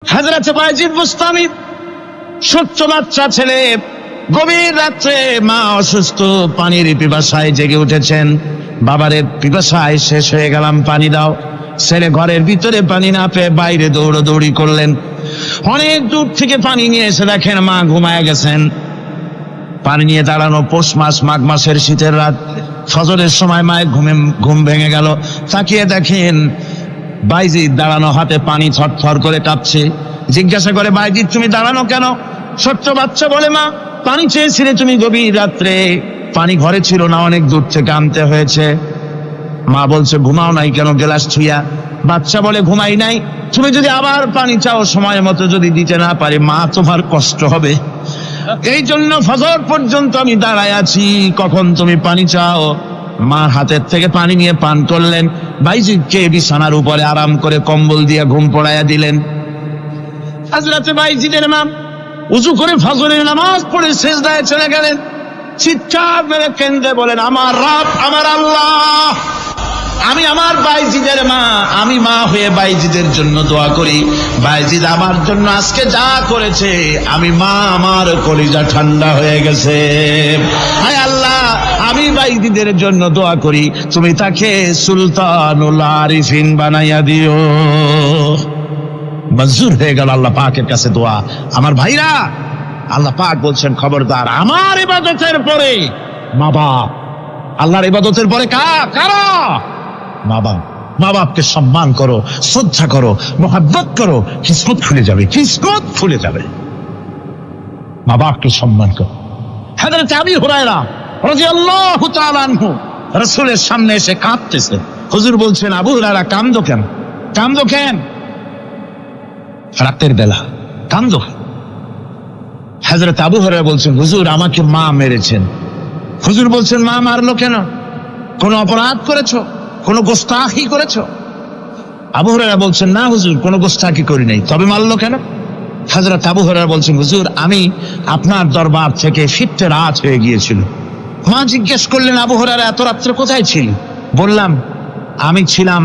হযরত বায়জিদ বুস্তামি ছোট্ট বাচ্চা ছেলে, গভীর রাত্রে মা অসুস্থ, পানির পিপাসায় জেগে উঠেছেন। বাবারে পিপাসায় শেষ হয়ে গেলাম, পানি দাও। ছেলে ঘরের ভিতরে পানি না পেয়ে বাইরে দৌড়াদৌড়ি করলেন। অনেক দূর থেকে পানি নিয়ে এসে দেখেন মা ঘুমায় গেছেন। পানি নিয়ে দাঁড়ানো পৌষ মাস, মাঘ মাসের শীতের রাত, ফজরের সময় মায়ের ঘুম ভেঙে গেল। তাকিয়ে দেখেন বাইজিদ দাঁড়ানো, হাতে পানি থরথর করে কাঁপছে। জিজ্ঞাসা করে, বাইজিদ তুমি দাঁড়ানো কেন? ছোট্ট বাচ্চা বলে, মা পানি চেয়েছিলে তুমি গভীর রাত্রে, পানি ঘরে ছিল না, অনেক দূর থেকে আনতে হয়েছে। মা বলছে, ঘুমাও নাই কেন গ্লাস ছুঁয়া? বাচ্চা বলে, ঘুমাই নাই। তুমি যদি আবার পানি চাও, সময় মতো যদি দিতে না পারি, মা তোমার কষ্ট হবে। এই জন্য ফজর পর্যন্ত আমি দাঁড়ায় আছি, কখন তুমি পানি চাও। মা হাতের থেকে পানি নিয়ে পান করলেন। বাইজিদকে বিছানার উপরে আরাম করে কম্বল দিয়ে ঘুম পড়াইয়া দিলেন। হযরত বাইজিদের মা উযু করে ফজরের নামাজ পড়ে সিজদায় চলে গেলেন। চিৎকার মেরে কেঁদে বলেন, আমার রব, আমার আল্লাহ, আমি আমার বাইজিদের মা, আমি মা হয়ে বাইজিদের জন্য দোয়া করি। বাইজিদ আমার জন্য আজকে যা করেছে, আমি মা, আমার কলিজা ঠান্ডা হয়ে গেছে। হায় আল্লাহ, আমি বাইজিদের জন্য দোয়া করি, তুমি তাকে সুলতানুল আরিফিন বানাইয়া দিও। মঞ্জুর হয়ে গেল আল্লাহ পাকের কাছে দোয়া। আমার ভাইরা, আল্লাহ পাক বলছেন, খবরদার আমার ইবাদতের পরে মা বাপ, আল্লাহর ইবাদতের পরে কারা? মা বাপ। মা বাপকে সম্মান করো, শ্রদ্ধা করো, মোহাব্বত করো, কিসমত খুলে যাবে, কিসমত খুলে যাবে। মা বাপকে সম্মান করো। হযরত আবু হুরায়রা রাদিয়াল্লাহু তাআলা আনহু রাসূলের সামনে এসে কাঁদতেছে। হুজুর বলছেন, আবু হুরায়রা কাঁদো কেন? কাঁদো কেন? রাতের বেলা কাঁদো। হযরত আবু হুরায়রা বলছেন, হুজুর আমাকে মা মেরেছেন। হুজুর বলছেন, মা মারলো কেন? কোন অপরাধ করেছো? কোন গোস্তাখি করেছো? আবু হুরায়রা বলছেন, না হুজুর, কোন গোস্তাখি করি নাই, তবে মারলো কেন? হযরত আবু হুরায়রা বলছেন, হুজুর আমি আপনার দরবার থেকে ফিরতে রাত হয়ে গিয়েছিল। মা জিজ্ঞেস করলেন, আবু হুরায়রা এত রাত্রে কোথায় ছিলি? বললাম, আমি ছিলাম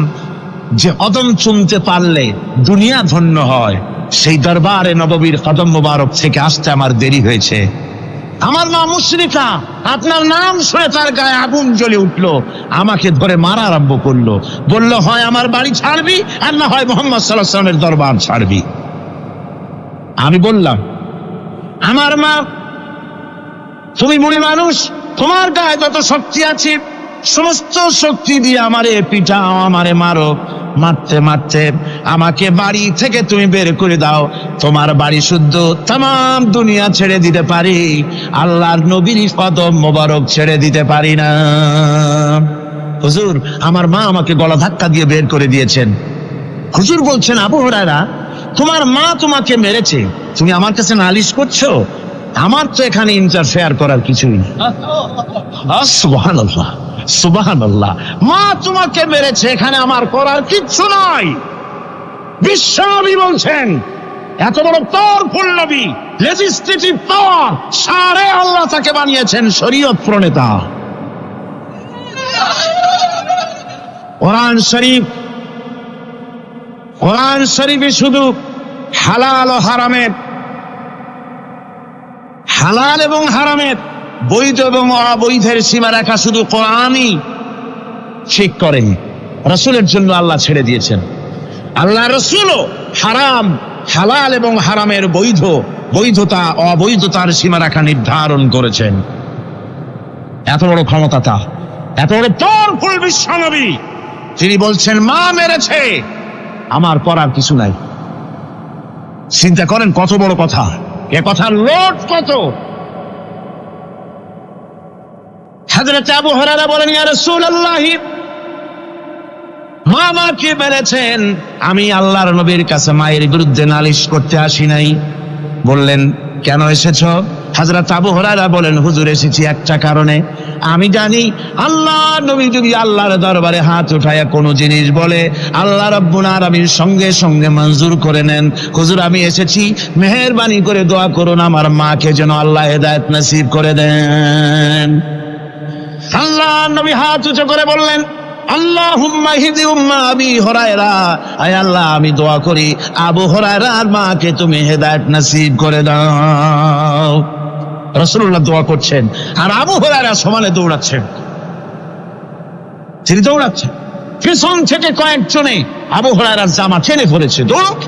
যে কদম চুমতে পারলে দুনিয়া ধন্য হয়, সেই দরবারে নববীর কদম মোবারক থেকে আসতে আমার দেরি হয়েছে। আমার মা মুশরিকা, আপনার নাম শুনে তার গায়ে আগুন জ্বলে উঠলো, আমাকে ধরে মারা আরম্ভ করলো। বলল, হয় আমার বাড়ি ছাড়বি, আর না হয় মুহাম্মদ সাল্লাল্লাহু আলাইহি ওয়াসাল্লামের দরবার ছাড়বি। আমি বললাম, আমার মা, তুমি বুড়ি মানুষ, তোমার গায়ে যত শক্তি আছে সমস্ত শক্তি দিয়ে আমারে পিটাও, আমারে মারো। মারতে মারতে আমাকে বাড়ি থেকে তুমি বের করে দাও। তোমার বাড়ি শুদ্ধ, তাম দুনিয়া ছেড়ে দিতে পারি, আল্লাহর নবীর কদম মোবারক ছেড়ে দিতে পারি না। হুজুর আমার মা আমাকে গলা ধাক্কা দিয়ে বের করে দিয়েছেন। হুজুর বলছেন, আবু হুরায়রা তোমার মা তোমাকে মেরেছে, তুমি আমার কাছে নালিশ করছো? আমার তো এখানে ইন্টারফেয়ার করার কিছুই নেই। সুবহানাল্লাহ, সুবহানাল্লাহ, মা তোমাকে মেরেছে, এখানে আমার করার কিচ্ছু নাই। বিশ্বনবী বলছেন, এত বড় পাওয়ারফুল নবী, লেজিসলেটিভ পাওয়ার, সারে আল্লাহ তাকে বানিয়েছেন শরীয়ত প্রণেতা। কোরআন শরীফে শুধু হালাল ও হারামের, হালাল এবং হারামের, বৈধ এবং অবৈধের সীমারেখা শুধু কোরআনই ঠিক করেন, রাসূলের জন্য আল্লাহ ছেড়ে দিয়েছেন। আল্লাহ রাসূলও হারাম, হালাল এবং হারামের বৈধতা অবৈধতার সীমারেখা নির্ধারণ করেছেন। এত বড় ক্ষমতা তা, এত বড় পাওয়ারফুল বিশ্বনবী, তিনি বলছেন মা মেরেছে, আমার করার কিছু নাই। চিন্তা করেন কত বড় কথা, এ কথার লোড কত। হযরত আবু হুরায়রা বলেন, ইয়া রাসূলুল্লাহ, মা আমাকে মেরেছেন, আমি আল্লাহর নবীর কাছে মায়ের বিরুদ্ধে নালিশ করতে আসি নাই। বললেন, কেন এসেছো? হযরত আবু হুরায়রা বলেন, হুজুর এসেছি একটা কারণে, আমি জানি আল্লাহর নবী যদি আল্লাহর দরবারে হাত উঠায়া কোনো জিনিস বলে, আল্লাহ রাব্বুল আলামিন সঙ্গে সঙ্গে মঞ্জুর করে নেন। হুজুর আমি এসেছি, মেহেরবানি করে দোয়া করুন আমার মাকে যেন আল্লাহ হেদায়েত নসিব করে দেন। আল্লাহর নবী হাত উঁচু করে বললেন, আল্লাহুম্মা হিদি উম্মা আবি হুরায়রা, আয় আল্লাহ আমি দোয়া করি আবু হুরায়রার মাকে তুমি হেদায়েত নসিব করে দাও। রাসূলুল্লাহ দোয়া করছেন আর আবু হুরায়রা সমানে দৌড়াচ্ছেন। তিনি দৌড়াচ্ছেন, পিছন থেকে কয়েকজনে আবু হুরায়রার জামা টেনে পড়েছে। দৌড়,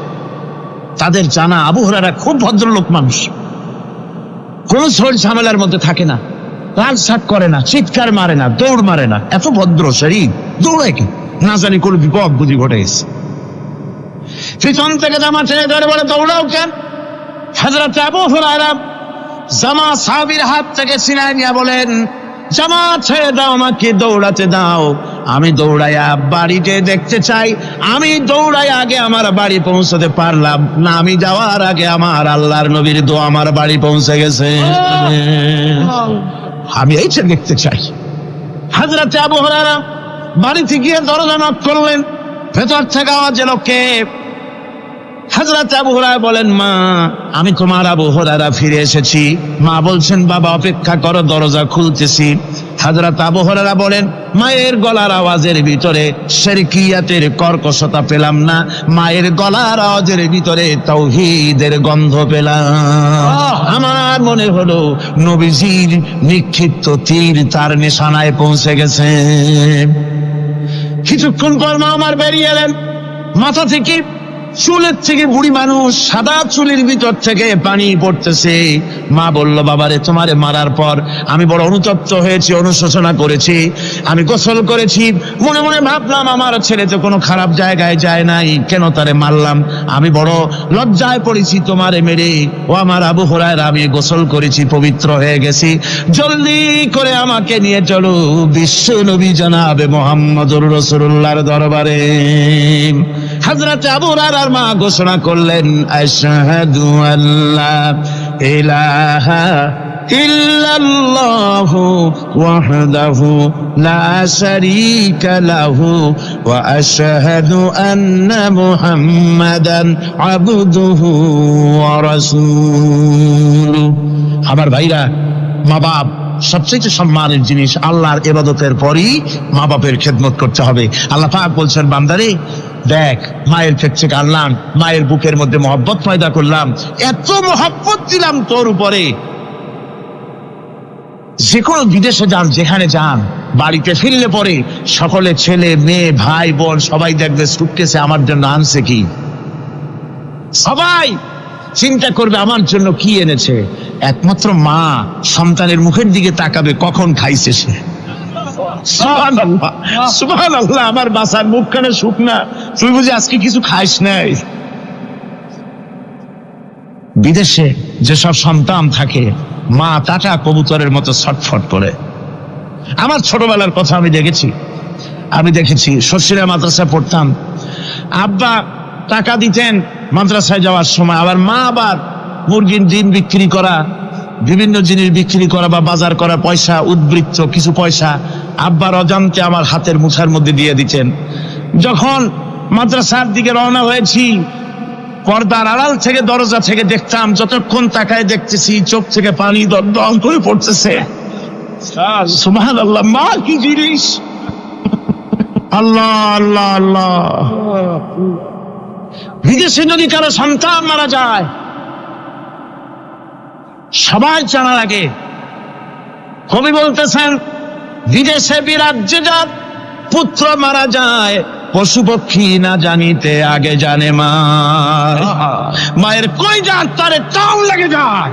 তাদের জানা আবু হুরায়রা খুব ভদ্রলোক মানুষ, কোন ঝড় ঝামেলার মধ্যে থাকে না, রাগসাট করে না, চিৎকার মারে না, দৌড় মারে না, এত ভদ্র শরীর, দৌড়ায় কি না জানি কোন বিপদ বুঝি ঘটে গেছে। পিছন থেকে জামা টেনে ধরে বলে দৌড়াও কেন? হযরত আবু হুরায়রা জামা সাহাবীর হাত থেকে ছিনায় নিয়ে বলেন, জামা ছেড়ে দাও, আমাকে দৌড়াতে দাও, আমি দৌড়াইয়া বাড়িতে দেখতে চাই, আমি দৌড়াই আগে আমার বাড়ি পৌঁছতে পারলাম না, আমি যাওয়ার আগে আমার আল্লাহর নবীর দোয়া আমার বাড়ি পৌঁছে গেছে, আমি এইটা দেখতে চাই। হযরত আবু হুরায়রা বাড়িতে গিয়ে দরজা নক করলেন, ভেতর থেকে আওয়াজ এলো কে? হযরত আবু হুরায়রা বলেন, মা আমি তোমার আবু হুরায়রা ফিরে এসেছি। মা বলছেন, বাবা অপেক্ষা করো, দরজা খুলতেছি। হযরত আবু হুরায়রা বলেন, মায়ের গলার আওয়াজের ভিতরে শিরকিয়াতের কর্কশতা পেলাম না, মায়ের গলার আওয়াজের ভিতরে তাওহীদের গন্ধ পেলাম। আমার মনে হলো নবীজির নিক্ষিপ্ত তীর তার নিশানায় পৌঁছে গেছে। কিছুক্ষণ পর মা আমার বেরিয়ে এলেন, মাথা থেকে চুলের থেকে বুড়ি মানুষ, সাদা চুলের ভিতর থেকে পানি পড়তেছে। মা বলল, বাবারে তোমারে মারার পর আমি বড় অনুতপ্ত হয়েছি, অনুশোচনা করেছি, আমি গোসল করেছি, মনে মনে ভাবলাম আমার ছেলে তো কোনো খারাপ জায়গায় যায় নাই, কেন তারে মারলাম, আমি বড় লজ্জায় পড়েছি তোমারে মেরে। ও আমার আবু হুরায়রা, আমি গোসল করেছি, পবিত্র হয়ে গেছি, জলদি করে আমাকে নিয়ে চলো বিশ্ব নবী জনাবে মুহাম্মদুর রাসূলুল্লাহর দরবারে। হযরত আবু হুরায়রা মা ঘোষণা করলেন, আশহাদু আল্লা ইলাহা ইল্লাল্লাহু ওয়াহদাহু লা শারীকা লাহু ওয়া আশহাদু আন্না মুহাম্মাদান আবদুহু ওয়া রাসূলুহু। আমার ভাইরা, মা বাপ সবচেয়ে সম্মানের জিনিস। আল্লাহর ইবাদতের পরই মা বাপের খেদমত করতে হবে। আল্লাহ পাক বলছেন, বান্দারে দেখ, মায়ের পেট থেকে আনলাম, মায়ের বুকের মধ্যে মহব্বত পয়দা করলাম, এত মহব্বত দিলাম তোর উপরে, যে কোনো বিদেশে যান, যেখানে যান, বাড়িতে ফিরলে পরে সকলে ছেলে মেয়ে ভাই বোন সবাই দেখবে সুটকেসে আমার জন্য আনছে কি, সবাই চিন্তা করবে আমার জন্য কি এনেছে। একমাত্র মা সন্তানের মুখের দিকে তাকাবে কখন খাইছে সে। সুবহানাল্লাহ, সুবহানাল্লাহ, আমার বাসার মুখখানে শুকনা, তুই বুঝি আজকে কিছু খাইস নাই। বিদেশে যেসব সন্তান থাকে, মা টাটা কবুতরের মতো ছটফট করে। আমার ছোটবেলার কথা আমি দেখেছি, শশীরা মাদ্রাসায় পড়তাম, আব্বা টাকা দিতেন মাদ্রাসায় যাওয়ার সময়, আবার মা আবার মুরগির ডিম বিক্রি করা, বিভিন্ন জিনিস বিক্রি করা বা বাজার করা পয়সা, উদ্বৃত্ত কিছু পয়সা আব্বার অজান্তে আমার হাতের মুঠার মধ্যে দিয়ে দিতেন। যখন মাদ্রাসার দিকে রওনা হয়েছি, পর্দার আড়াল থেকে দরজা থেকে দেখতাম, যতক্ষণ তাকায় দেখতেছি চোখ থেকে পানি দল করে পড়তেছে। সুবহানাল্লাহ, মা কি জিনিস! আল্লাহ আল্লাহ আল্লাহ। বিদেশে যদি কারো সন্তান মারা যায়, সবাই জানার আগে কবি বলতেছেন, বিদেশে বিরাজ্যে যার পুত্র মারা যায়, পশু পক্ষী না জানিতে আগে জানে মা। মায়ের কই যার তারে টান লেগে যায়,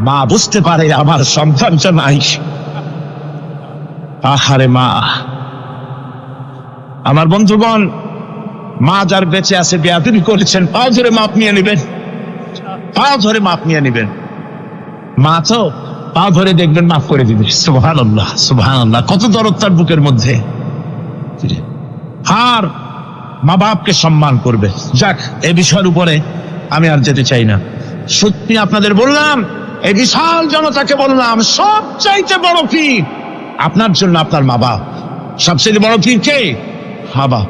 মা বুঝতে পারে আমার সন্তানটা নাই। আহারে মা! আমার বন্ধুগণ, মা যার বেঁচে আছে, বেয়াদবি করেছেন, পাও ধরে মাপ নিয়ে নেবেন, পাও ধরে মাপ নিয়ে নেবেন। মা তো পা ধরে দেখবেন, মাফ করে দিবে। সুবহানাল্লাহ, সুবহানাল্লাহ, কত দরদ তার বুকের মধ্যে। আর মা বাপকে সম্মান করবে। যাক, এই বিষয়ের উপরে আমি আর যেতে চাই না। সত্যি আপনাদের বললাম, এই বিশাল জনতাকে বললাম, সবচাইতে বড় পীর আপনার জন্য আপনার মা বাপ। সবচেয়ে বড় পীর কে? মা বাপ।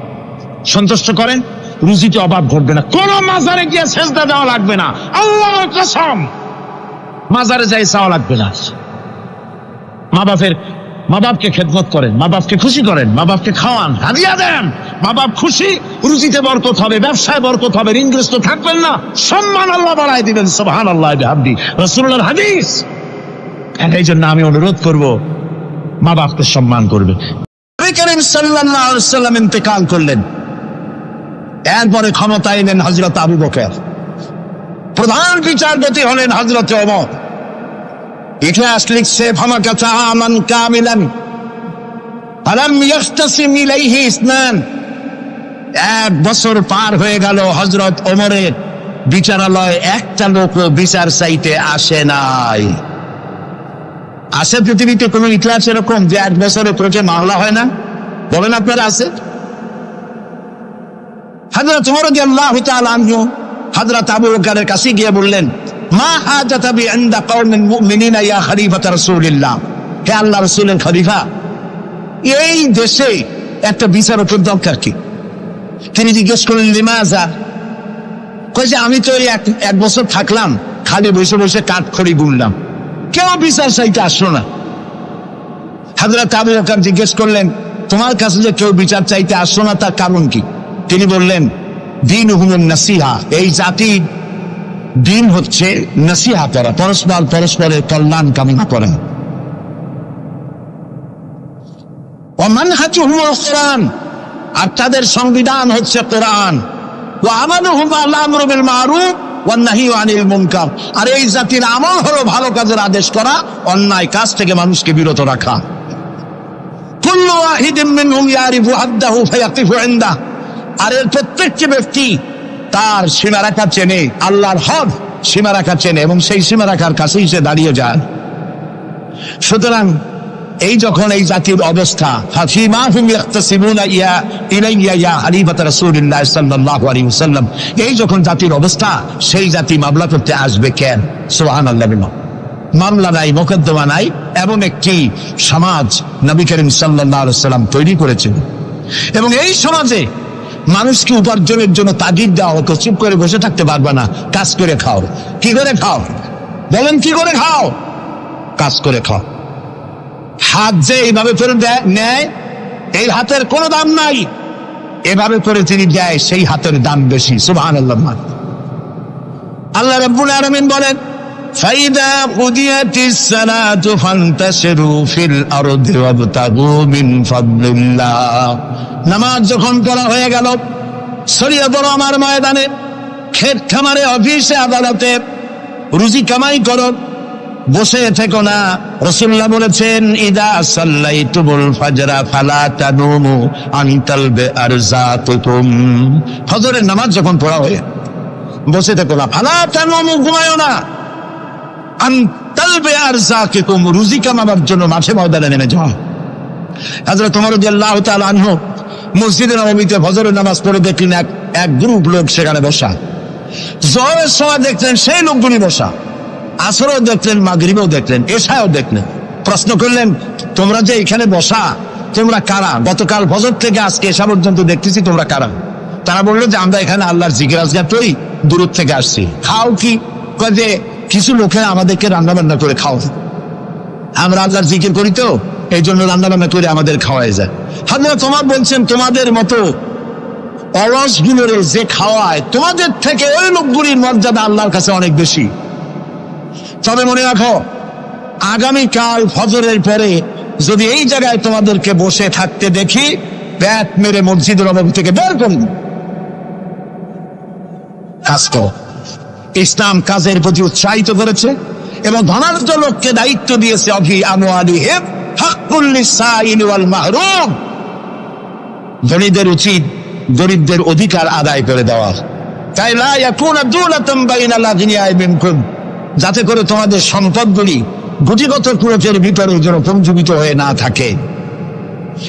সন্তুষ্ট করেন, রুজিতে অভাব ঘটবে না, কোন মাজারে গিয়ে সেজদা দেওয়া লাগবে না, আল্লাহর কসম, মাজারে যাই চাওয়া লাগবে না। মা বাপের মা বাপকে খেদমত করেন, মা বাপকে খুশি করেন, মা বাপকে খাওয়ান, হাদিয়া দেন, মা বাপ খুশি, রুজিতে বরকত হবে, ব্যবসায় বরকত হবে, ঋণগ্রস্ত থাকবেন না, সম্মান আল্লাহ বাড়ায় দিবেন। সুবহানাল্লাহ বিহামদি, রাসূলুল্লাহর হাদিস। এই জন্য আমি অনুরোধ করব, মা বাপকে সম্মান করবে। নবী করিম সাল্লাল্লাহু আলাইহি ওয়াসাল্লাম ইন্তেকাল করলেন, এরপরে ক্ষমতা এলেন হযরত আবু বকর, প্রধান বিচারপতি হলেন হযরত ওমর। ইতিহাস লিখছে ফামাকাতা আমান কামিলান ফালাম ইয়াখতাসিম ইলাইহি ইসনান। 1 বছর পার হয়ে গেল, হযরত ওমরের বিচারালয়ে একটা লোক বিচার চাইতে আসে নাই। আছে পৃথিবীতে কোন ইতিহাস এরকম যে 1 বছরে প্রচুর মামলা হয় না? বলেন আপনারা, আছে? হযরত ওমর রাদিয়াল্লাহু তাআলা আনহু হযরত আবু বকরের কাছে গিয়ে বললেন, মা হাজাতা বি ইনদা কওমিন মুমিনিনা ইয়া খলিফাত রাসূলিল্লাহ, হে আল্লাহর রাসূলের খলিফা, এই দেশে একটা বিচারকের দরকার কি? তিনি জিজ্ঞেস করলেন, লিমাযা? কই যে আমি তো 1 বছর থাকলাম, খালি বসে বসে কাঠখড়ি গুনলাম, কেউ বিচার চাইতে আসলো না। হযরত আবু বকর জিজ্ঞেস করলেন, তোমার কাছে যে কেউ বিচার চাইতে আসলো না, তার কারণ কি? তিনি বললেন, দীনুহুমুন নাসিহা, এই জাতির দিন হচ্ছে নসিহা করা, পরস্পরের কল্যাণ কামনা করা। ওয়া মানহাজুহুমুল কুরআন, আর তাদের সংবিধান হচ্ছে কোরআন। ওয়া আমালুহুম আল আমরু বিল মারুফ ওয়ান নাহয়ু আনিল মুনকার, আর এই জাতির আমল হলো ভালো কাজের আদেশ করা, অন্যায় কাজ থেকে মানুষকে বিরত রাখা। কুল্লু ওয়াহিদিন মিনহুম ইয়ারিফু হাদ্দাহু ফায়াকিফু ইনদাহু, আর এর প্রত্যেকটি ব্যক্তি তার সীমারেখা চেনে, আল্লাহর হদ সীমারেখা চেনে এবং সেই সীমারেখার কাছেই সে দাঁড়িয়ে যায়। সুতরাং এই যখন এই জাতির অবস্থা, ফাফিমা হুম ইয়াখতাসিমুনা ইলাইয়া ইয়া খলিফাত রাসূলিল্লাহ সাল্লাল্লাহু আলাইহি ওয়াসাল্লাম, এই যখন জাতির অবস্থা, সেই জাতি মামলা করতে আসবে কেন? সুবহানাল্লাহ। মামলা নাই, মোকদ্দমা নাই, এমন একটি সমাজ নবী করিম সাল্লাল্লাহু আলাইহি ওয়াসাল্লাম তৈরি করেছেন। এবং এই সমাজে মানুষকে উপার্জনের জন্য তাগিদ দেওয়া হতো, চুপ করে বসে থাকতে পারবে না, কাজ করে খাও। কি করে খাও? বলেন, কি করে খাও? কাজ করে খাও। হাত যে এইভাবে করে নেয়, এই হাতের কোনো দাম নাই, এভাবে করে তিনি দেয়, সেই হাতের দাম বেশি। সুবহানাল্লাহ। আল্লাহ রাব্বুল আলামিন বলেন, ফাইদা কুদিয়াতিস সালাতু ফান্তাশিরু ফিল আরদি ওয়াবতাগু মিন ফাদলিল্লাহ, নামাজ যখন পড়া হয়ে গেল, ছড়িয়ে পড়ো আমার ময়দানে, ক্ষেত খামারে, অফিসে, আদালতে, রুজি কামাই করো, বসে থেকো না। রাসূলুল্লাহ বলেছেন, ইদা সাল্লাইতুমুল ফাজরা ফালা তানুমু আন তালবে আরযাতুকুম, ফজরের নামাজ যখন পড়া হয়ে বসে থেকো না, ফালা তানুমু, ঘুমায়ো না, আন তালবে আরযাকুকুম, রুজি কামাবার জন্য মাঠে ময়দানে নেমে যাও। হযরত ওমর রাদিয়াল্লাহু তাআলা আনহু মসজিদে নববীতে ফজরের নামাজ পড়ে দেখলেন এক গ্রুপ লোক সেখানে বসা। জোহরের সময় দেখলেন সেই লোকগুলি বসা, আসরও দেখলেন, মাগরিবেও দেখলেন, এশাও দেখলেন। প্রশ্ন করলেন, তোমরা যে এখানে বসা, তোমরা কারা? গতকাল ফজর থেকে আজকে এশা পর্যন্ত দেখতেছি, তোমরা কারা? তারা বললো যে আমরা এখানে আল্লাহর জিকির আজগার করি, দূর থেকে আসছি। খাও কি? যে কিছু লোকেরা আমাদেরকে রান্না বান্না করে খাও, আমরা আল্লাহর জিকির করি তো এই জন্য রান্না বান্না করে আমাদের খাওয়াই যায়। হযরত তোমার বলছেন, তোমাদের মতো অলসগুলোরে যে খাওয়ায়, তোমাদের থেকে ওই লোকগুলির মর্যাদা আল্লাহর কাছে অনেক বেশি। তবে মনে রাখো, আগামীকাল ফজরের পরে যদি এই জায়গায় তোমাদেরকে বসে থাকতে দেখি, ব্যাট মেরে মসজিদের নববী থেকে বের করুন। কাজ করো। ইসলাম কাজের প্রতি উৎসাহিত করেছে এবং ধনাঢ্য লোককে দায়িত্ব দিয়েছে, অফি আমওয়ালিহিম হাক্কুল লিসাইল ওয়াল মাহরুম, ধনীদের উচিত গরিবদের অধিকার আদায় করে দেওয়া। তাই লা ইয়াকুনা দুলাতাম বাইনাল আগনিয়াই মিনকুম, যাতে করে তোমাদের সম্পদগুলি গুটিগত খরচের ভিতরে যেন পঞ্জীবিত হয়ে না থাকে।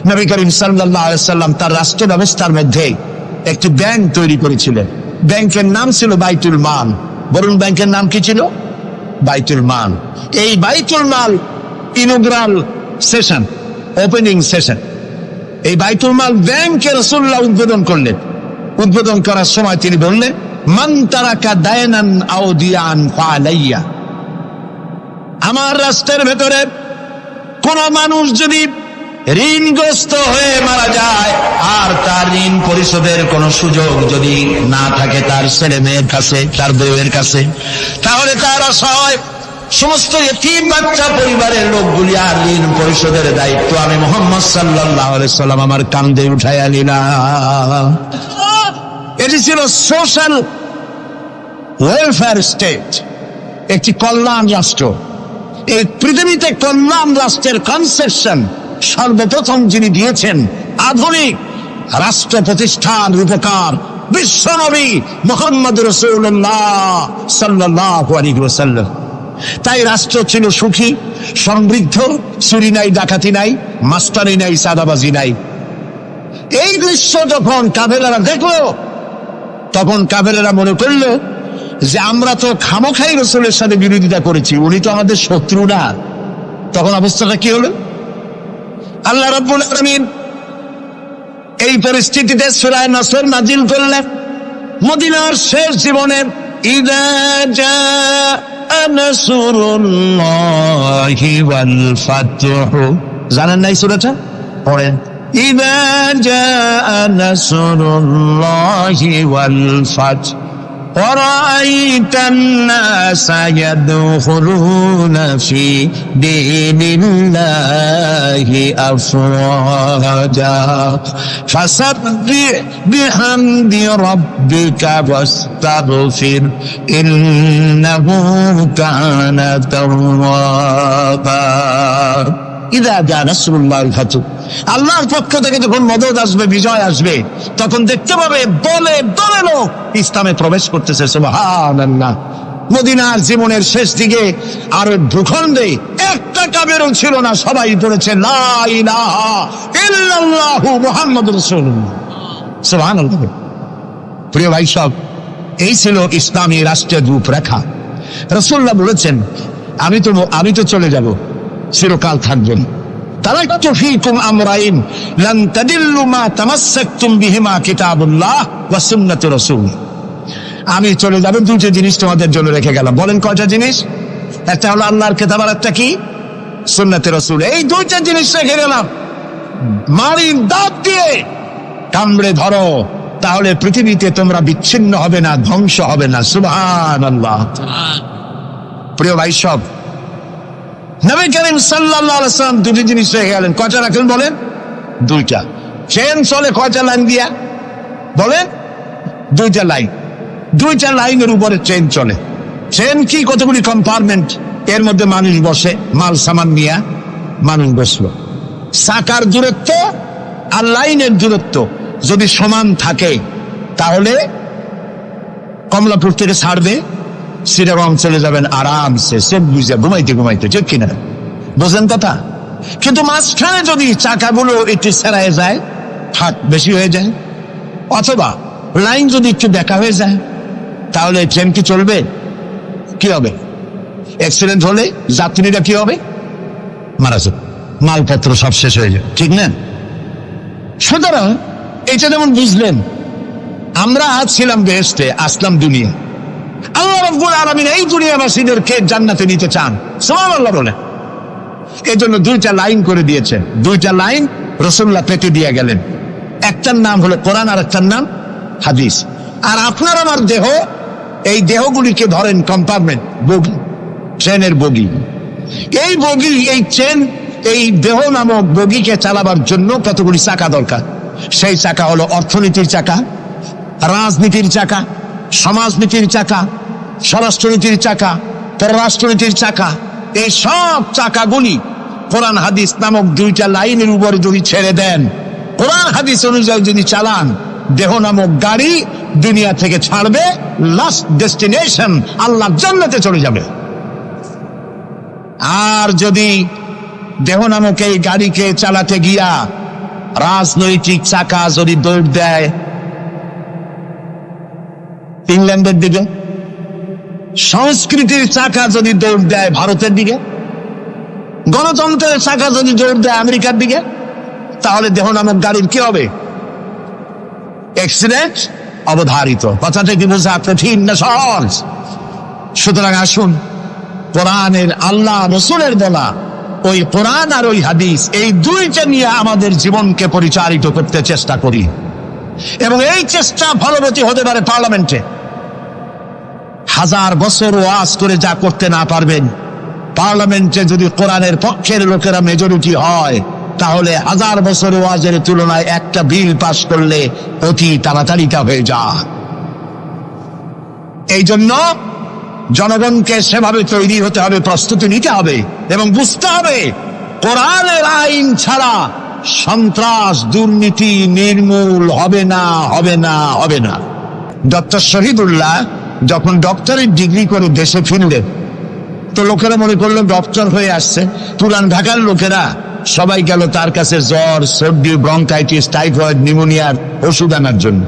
নবী করিম সাল্লাল্লাহু আলাইহি ওয়াসাল্লাম তার রাষ্ট্র ব্যবস্থার মধ্যে একটি ব্যাংক তৈরি করেছিলেন। ব্যাংকের নাম ছিল বাইতুল মাল। বরুণ ব্যাংকের নাম কি ছিল? বাইতুল মাল। এই বাইতুল মাল ইনগ্রাল সেশন, ওপেনিং সেশন, এই বাইতুল মাল ব্যাংকে রাসূলুল্লাহ উদ্বোধন করলেন। উদ্বোধন করার সময় তিনি বললেন, মান তারাকা দায়নান আও দিয়ান ফালাইয়া, আমার রাষ্ট্রের ভেতরে কোন মানুষ যদি ঋণগ্রস্ত হয়ে মারা যায় আর তার ঋণ পরিশোধের কোন সুযোগ যদি না থাকে তার ছেলে মেয়ের কাছে, তার বউয়ের কাছে, তাহলে তার অসহায় সমস্ত ইতিম বাচ্চা পরিবারের লোকগুলি আর ঋণ পরিশোধের দায়িত্ব আমি মুহাম্মদ সাল্লাল্লাহু আলাইহি সাল্লাম আমার কাঁধে উঠাইয়া নিলাম। এটি ছিল সোশ্যাল ওয়েলফেয়ার স্টেট, একটি কল্যাণ রাষ্ট্র। এই পৃথিবীতে কল্যাণ রাষ্ট্রের কনসেপশন সর্বপ্রথম যিনি দিয়েছেন আধুনিক রাষ্ট্র প্রতিষ্ঠান রূপকার বিশ্বনবী মুহাম্মদ রাসূলুল্লাহ সাল্লাল্লাহু আলাইহি ওয়াসাল্লাম। তাই রাষ্ট্র ছিল সুখী, সমৃদ্ধ, চুরি নাই, ডাকাতি নাই, মাস্তানি নাই, সাদাবাজি নাই। এই দৃশ্য যখন কাফেরেরা দেখলো, তখন কাফেরেরা মনে করলো যে আমরা তো খামোখাই রাসূলের সাথে বিরোধিতা করেছি, উনি তো আমাদের শত্রু না। তখন অবস্থাটা কি হলো? আল্লাহ রাব্বুল আলামিন এই পরিস্থিতিতে সূরা নাসর নাজিল করলেন। মদিনার শেষ জীবনের ইযা জাআ নাসরুল্লাহি ওয়াল ফাতহু, জানেন না এই সূরাটা? পড়েন। ইযা জাআ নাসরুল্লাহি ওয়াল ফাতহু ورأيت الناس يدخلون في دين الله أفواجا فسبح بحمد ربك واستغفر إنه كان توابا ইদা জা নাসরুল্লাহিল ফাতহু, আল্লাহর পক্ষ থেকে যখন মদদ আসবে, বিজয় আসবে, তখন দেখতে পাবে দলে দলে লোক ইসলামে প্রবেশ করতেছে। সুবহানাল্লাহ। মদিনার জীবনের শেষ দিকে আরব ভূখণ্ডে একটা কাফেরও ছিল না, সবাই পড়েছে লা ইলাহা ইল্লাল্লাহু মুহাম্মাদুর রাসূলুল্লাহ। সুবহানাল্লাহ। প্রিয় ভাই সব, এই ছিল ইসলামী রাষ্ট্রের রূপরেখা। রাসূলুল্লাহ বলেছেন আমি তো চলে যাব, চিরকাল থাকবেন। তারাকতু ফীকুম আমরাইন লান তাদিল্লু মা তামাসসাকতুম বিহিমা কিতাবুল্লাহ ওয়া সুন্নাতু রাসূল। আমি চলে যাব, দুটো জিনিস তোমাদের জন্য রেখে গেলাম। বলেন কয়টা জিনিস? একটা হলো আল্লাহর কিতাব, আর একটা কি? সুন্নাতে রাসূল। এই দুইটা জিনিস রেখে গেলাম। মারির দাঁত দিয়ে কামড়ে ধরো, তাহলে পৃথিবীতে তোমরা বিচ্ছিন্ন হবে না, ধ্বংস হবে না। সুবহানাল্লাহ। প্রিয় ভাই সব, নবী করিম সাল্লাল্লাহু আলাইহি ওয়াসাল্লাম দুটি জিনিস রেখে গেলেন। কয়টা রাখলেন বলেন? দুইটা। চেন চলে কয়টা লাইন দিয়া? বলেন। দুইটা লাইন। দুইটা লাইনের উপরে চেন চলে। চেন কি? কতগুলি কম্পার্টমেন্ট, এর মধ্যে মানুষ বসে, মাল সামান নিয়ে মানুষ বসলো। চাকার দূরত্ব আর লাইনের দূরত্ব যদি সমান থাকে, তাহলে কমলাপুর থেকে ছাড়বে, শ্রীরকম চলে যাবেন আরামসে, সব বুঝে ঘুমাইতে ঘুমাইতে, ঠিক কিনা? বোঝেন কথা? কিন্তু মাঝখানে যদি চাকাগুলো একটু সেরায় যায়, ফাঁক বেশি হয়ে যায়, অথবা লাইন যদি একটু দেখা হয়ে যায়, তাহলে ট্রেন কি চলবে? কি হবে? অ্যাক্সিডেন্ট হলে যাত্রীরা কি হবে? মারা যাবে, মালপত্র সব শেষ হয়ে যায়, ঠিক না? সুতরাং এটা যেমন বুঝলেন, আমরা আজ ছিলাম বেহেশতে, আসলাম দুনিয়া। আল্লাহ রাব্বুল আলামিন এই দুনিয়াবাসীদেরকে জান্নাতে নিতে চান। সুবহানাল্লাহ বলে। এই জন্য দুইটা লাইন করে দিয়েছেন। দুইটা লাইন রাসূলুল্লাহ পেতে দিয়ে গেলেন। একটার নাম হলো কোরআন, আর একটার নাম হাদিস। আর আপনার আমার দেহ, এই দেহগুলিকে ধরেন কম্পার্টমেন্ট, বগি, ট্রেনের বগি। এই বগি, এই ট্রেন, এই দেহ নামক বগিকে চালাবার জন্য কতগুলি চাকা দরকার। সেই চাকা হলো অর্থনীতির চাকা, রাজনীতির চাকা, সমাজনীতির চাকা, স্বরাষ্ট্রনীতির চাকা, পররাষ্ট্রনীতির চাকা। এই সব চাকাগুলি কোরআন হাদিস নামক দুইটা লাইনের উপরে যদি ছেড়ে দেন, কোরআন হাদিস অনুযায়ী যদি চালান, দেহ নামক গাড়ি দুনিয়া থেকে ছাড়বে, লাস্ট ডেস্টিনেশন আল্লাহর জান্নাতে চলে যাবে। আর যদি দেহ নামক এই গাড়িকে চালাতে গিয়া রাজনৈতিক চাকা যদি দৌড় দেয় ইংল্যান্ডের দিকে, সংস্কৃতির চাকা যদি দৌড় দেয় ভারতের দিকে, গণতন্ত্রের চাকা যদি দৌড় দেয় আমেরিকার দিকে, তাহলে দেহ নামক গাড়ির কি হবে? অ্যাক্সিডেন্ট অবধারিত। কথাটা কি বোঝা কঠিন না সহজ? সুতরাং আসুন, কোরআনের, আল্লাহ রাসূলের বলা ওই কোরআন আর ওই হাদিস, এই দুইটা নিয়ে আমাদের জীবনকে পরিচালিত করতে চেষ্টা করি। এবং এই চেষ্টা ফলবতী হতে পারে পার্লামেন্টে। 1000 বছর ওয়াজ করে যা করতে না পারবেন, পার্লামেন্টে যদি কোরআনের পক্ষের লোকেরা মেজরিটি হয়, তাহলে 1000 বছর ওয়াজের তুলনায় একটা বিল পাস করলে অতি তাড়াতাড়ি তা হয়ে যায়। এই জন্য জনগণকে সেভাবে তৈরি হতে হবে, প্রস্তুতি নিতে হবে এবং বুঝতে হবে কোরআনের আইন ছাড়া সন্ত্রাস দুর্নীতি নির্মূল হবে না, হবে না, হবে না। ডক্টর শহীদুল্লাহ যখন ডক্টরেট ডিগ্রি করে দেশে ফিরলেন, তো লোকেরা মনে করলো ডক্টর হয়ে আসছে। পুরান ঢাকার লোকেরা সবাই গেল তার কাছে জ্বর, সর্দি, ব্রঙ্কাইটিস, টাইফয়েড, নিউমোনিয়ার ওষুধ আনার জন্য।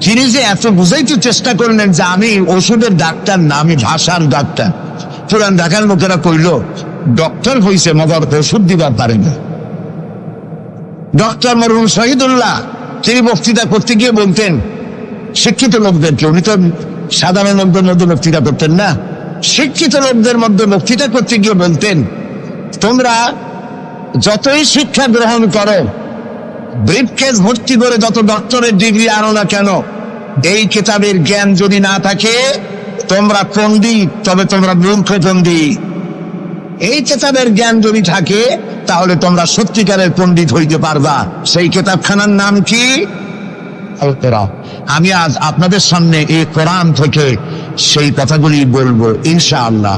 তিনি যে এত বুঝাইতে চেষ্টা করলেন যে আমি ওষুধের ডাক্তার না, আমি ভাষার ডাক্তার। পুরান ঢাকার লোকেরা কইল ডক্টর হইছে মগর ওষুধ দিবার পারে না। ডক্টর মরহুম শহীদুল্লাহ তিনি বক্তৃতা করতে গিয়ে বলতেন শিক্ষিত লোকদেরকে, উনি তো সাধারণ লোকদের মধ্যে বক্তৃতা করতেন না, শিক্ষিত লোকদের মধ্যে বক্তৃতা করতে গিয়ে বলতেন, তোমরা যতই শিক্ষা গ্রহণ করো, ব্রিফকেস ভর্তি করে যত ডক্টরের ডিগ্রি আনো না কেন, এই কিতাবের জ্ঞান যদি না থাকে তোমরা পণ্ডিত, তবে তোমরা মূর্খ পণ্ডিত। এই কিতাবের জ্ঞান যদি থাকে তাহলে তোমরা সত্যিকারের পণ্ডিত হইতে পারবা। সেই কিতাবখানার নাম কি? আল কোরআন। আমি আজ আপনাদের সামনে এই কোরআন থেকে সেই কথাগুলি বলবো ইনশাআল্লাহ।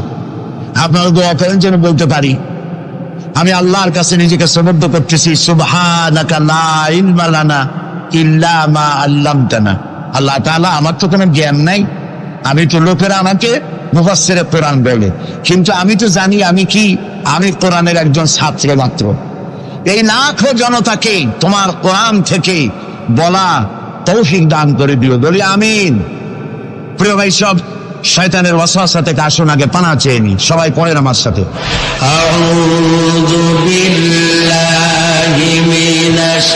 আপনারা দোয়া করেন যেন বলতে পারি। আমি আল্লাহর কাছে নিজেকে সমর্থ করতেছি, সুবহানাকা লা ইলমা লানা ইল্লা মা আল্লামতানা। আল্লাহ তাআলা, আমার তো কোনো জ্ঞান নাই, আমি তো লোকেরা আমাকে মুফাসসিরে কোরআন বলে, কিন্তু আমি তো জানি আমি কি, আমি কোরআনের একজন ছাত্র মাত্র। এই লাখো জনতাকে তোমার কোরআন থেকে বলা তৌফিক দান করে দিও, বলি আমিন। প্রিয় ভাই সব, শয়তানের ওয়াসওয়াসা থেকে আসুন আগে পানা চেয়ে নি। সবাই পড়েন আমার সাথে, আউযু বিল্লাহি মিনাশ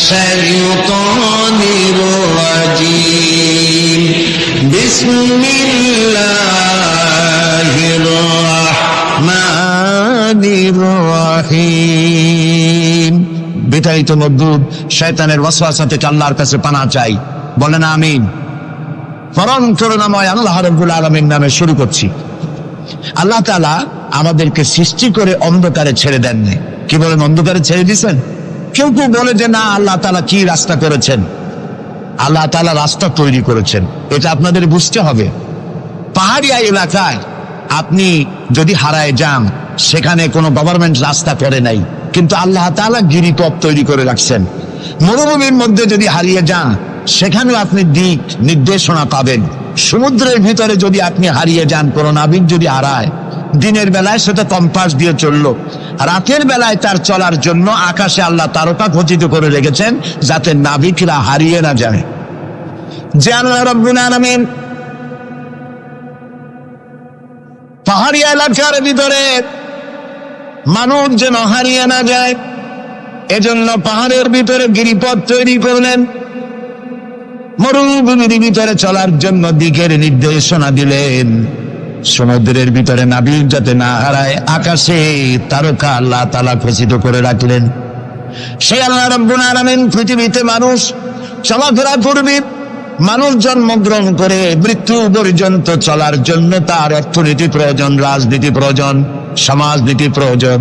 শাইতানির রাজীম, বিসমিল্লাহির রাহমানির রাহিম। বিতাড়িত মজদুদ শয়তানের ওয়াসওয়াসা থেকে আল্লাহর কাছে পানা চাই, বলেন আমিন। পরম করুণাময় আল্লাহ রাব্বুল আলামিন নামে শুরু করছি। আল্লাহ তাআলা আমাদেরকে সৃষ্টি করে অন্ধকারে ছেড়ে দেননি। কি বলেন, অন্ধকারে ছেড়ে দিয়েছেন? কেউ কেউ বলে যে না, আল্লাহ তাআলা কি রাস্তা করেছেন? আল্লাহ তাআলা রাস্তা তৈরি করেছেন, এটা আপনাদের বুঝতে হবে। পাহাড়িয়া এলাকায় আপনি যদি হারায় যান, সেখানে কোনো গভর্নমেন্ট রাস্তা করে নাই, কিন্তু আল্লাহ তাআলা গিরিপথ তৈরি করে রাখছেন। মরুভূমির মধ্যে যদি হারিয়ে যান, সেখানেও আপনি দিক নির্দেশনা পাবেন। সমুদ্রের ভিতরে যদি আপনি হারিয়ে যান, কোন নাবিক যদি হারায়, দিনের বেলায় সেটা কম্পাস দিয়ে চললো, রাতের বেলায় তার চলার জন্য আকাশে আল্লাহ তারকা খচিত করে রেখেছেন, যাতে নাবিকরা হারিয়ে না যায়। যে আল্লাহ রাব্বুল আলামিন পাহাড়ি এলাকার ভিতরে মানুষ যেন হারিয়ে না যায়, এজন্য পাহাড়ের ভিতরে গিরিপথ তৈরি করলেন। মরুভূমির ভিতরে চলার জন্য দিকের নির্দেশনা দিলেন। সমুদ্রের ভিতরে নাবিক যাতে না হারায়, আকাশে তারকা আল্লাহ তাআলা খচিত করে রাখলেন। সেই আল্লাহ রাব্বুল আলামিন পৃথিবীতে মানুষ চলাফেরা করবে, মানুষ জন্মগ্রহণ করে মৃত্যু পর্যন্ত চলার জন্য তার অর্থনীতি প্রয়োজন, রাজনীতি প্রয়োজন, সমাজনীতি প্রয়োজন,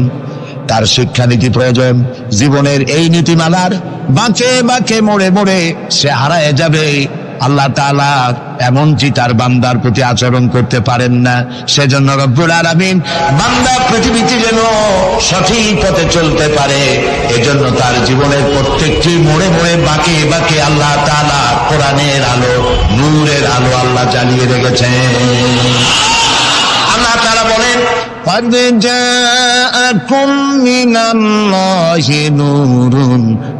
তার শিক্ষানীতি প্রয়োজন। জীবনের এই নীতিমালার বাঁকে বাঁকে মোড়ে মোড়ে সে হারায় যাবে। আল্লাহ তাআলা এমনকি তার বান্দার প্রতি আচরণ করতে পারেন না। সেজন্য রব্বুল আলামিন বান্দা পৃথিবীতে যেন সঠিক পথে চলতে পারে, এজন্য তার জীবনের প্রত্যেকটি মোড়ে মোড়ে বাঁকে বাঁকে আল্লাহ তাআলা কোরআনের আলো, নূরের আলো আল্লাহ জ্বালিয়ে রেখেছেন। আল্লাহ তাআলা বলেন, قد جاءكم من الله نور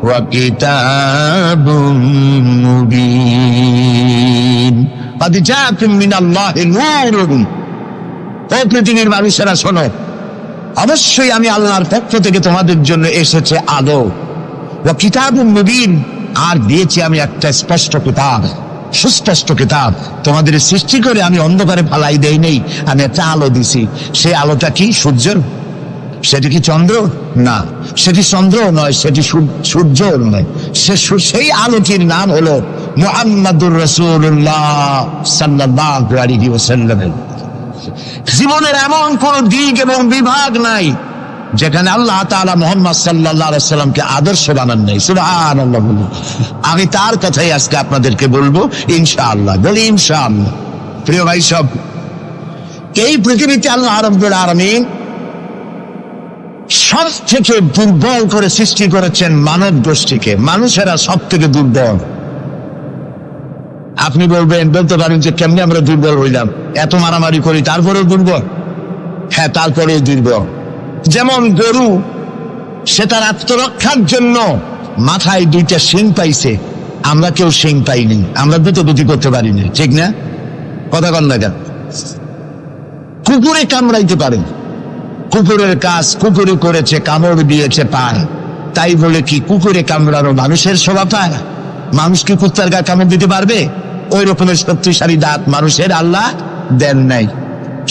وكتاب مبين। قد جاءكم من الله نور। ও পৃথিবীর মানুষেরা শোনো, অবশ্যই আমি আল্লাহর পক্ষ থেকে তোমাদের জন্য এসেছে আলো, ওয়া কিতাবুম মুবিন, আর দিয়েছি আমি একটা স্পষ্ট কিতাব, সুস্পষ্ট কিতাব। তোমাদের সৃষ্টি করে আমি অন্ধকারে ফালাই দেই নেই, আমি একটা আলো দিছি। সেই আলোটা কি? সূর্যের সেটি কি চন্দ্র? না, সেটি চন্দ্র নয়, সেটি সূর্য নয়, সেই আলোটির নাম হলো মুহাম্মাদুর রাসূলুল্লাহ সাল্লাল্লাহু আলাইহি ওয়াসাল্লাম। জীবনের এমন কোন দিক এবং বিভাগ নাই যেখানে আল্লাহ তাআলা মুহাম্মদ সাল্লাল্লাহু আলাইহি ওয়াসাল্লামকে আদর্শ বানান নাই। সুবহানাল্লাহ। আমি তার কথাই আজকে আপনাদেরকে বলবো ইনশাআল্লাহ। বলি ইনশাআল্লাহ। প্রিয় ভাই সব, এই পৃথিবীতে আল্লাহ রাব্বুল আলামিন সব থেকে দুর্বল করে সৃষ্টি করেছেন মানব গোষ্ঠীকে। মানুষেরা সব থেকে দুর্বল। আপনি বলতে পারেন যে কেমনে আমরা দুর্বল হইলাম, এত মারামারি করি তারপরেও দুর্বল? হ্যাঁ, তারপরেও দুর্বল। যেমন গরু, সে তার আত্মরক্ষার জন্য মাথায় 2টা শিং পাইছে, আমরা কেউ শিং পাইনি, আমরা দ্রুতগতি করতে পারিনি, ঠিক না? কথা কন না কেন? কুকুরে কামড়াইতে পারে, কুকুরের কাজ কুকুরে করেছে, কামড় দিয়েছে পায়, তাই বলে কি কুকুরে কামড়ানো মানুষের শোভা পায়? মানুষ কি কুত্তার গা কামড় দিতে পারবে? ওই রকমের শক্তিশালী দাঁত মানুষের আল্লাহ দেন নাই।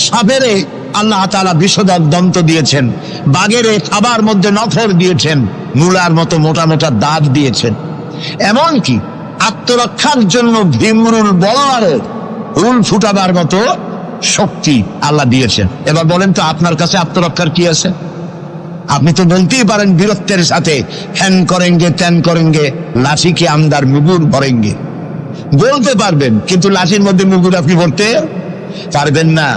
সাপেরে আল্লাহ তাআলা বিষধর দন্ত দিয়েছেন, বাঘেরে খাবার মধ্যে নখর দিয়েছেন, মূলার মতো মোটা মোটা দাঁত দিয়েছেন। এমনকি আত্মরক্ষার জন্য ভীমরুল বলারের রুল ফুটাবার মতো শক্তি আল্লাহ দিয়েছেন। এবার বলেন তো আপনার কাছে আত্মরক্ষার কি আছে? আপনি তো বলতেই পারেন বীরত্বের সাথে, হ্যান করেঙ্গে ত্যান করেঙ্গে, লাঠি কে আমদার মুগুর ভরেঙ্গে, বলতে পারবেন, কিন্তু লাঠির মধ্যে মুগুর আপনি ভরতে পারবেন না।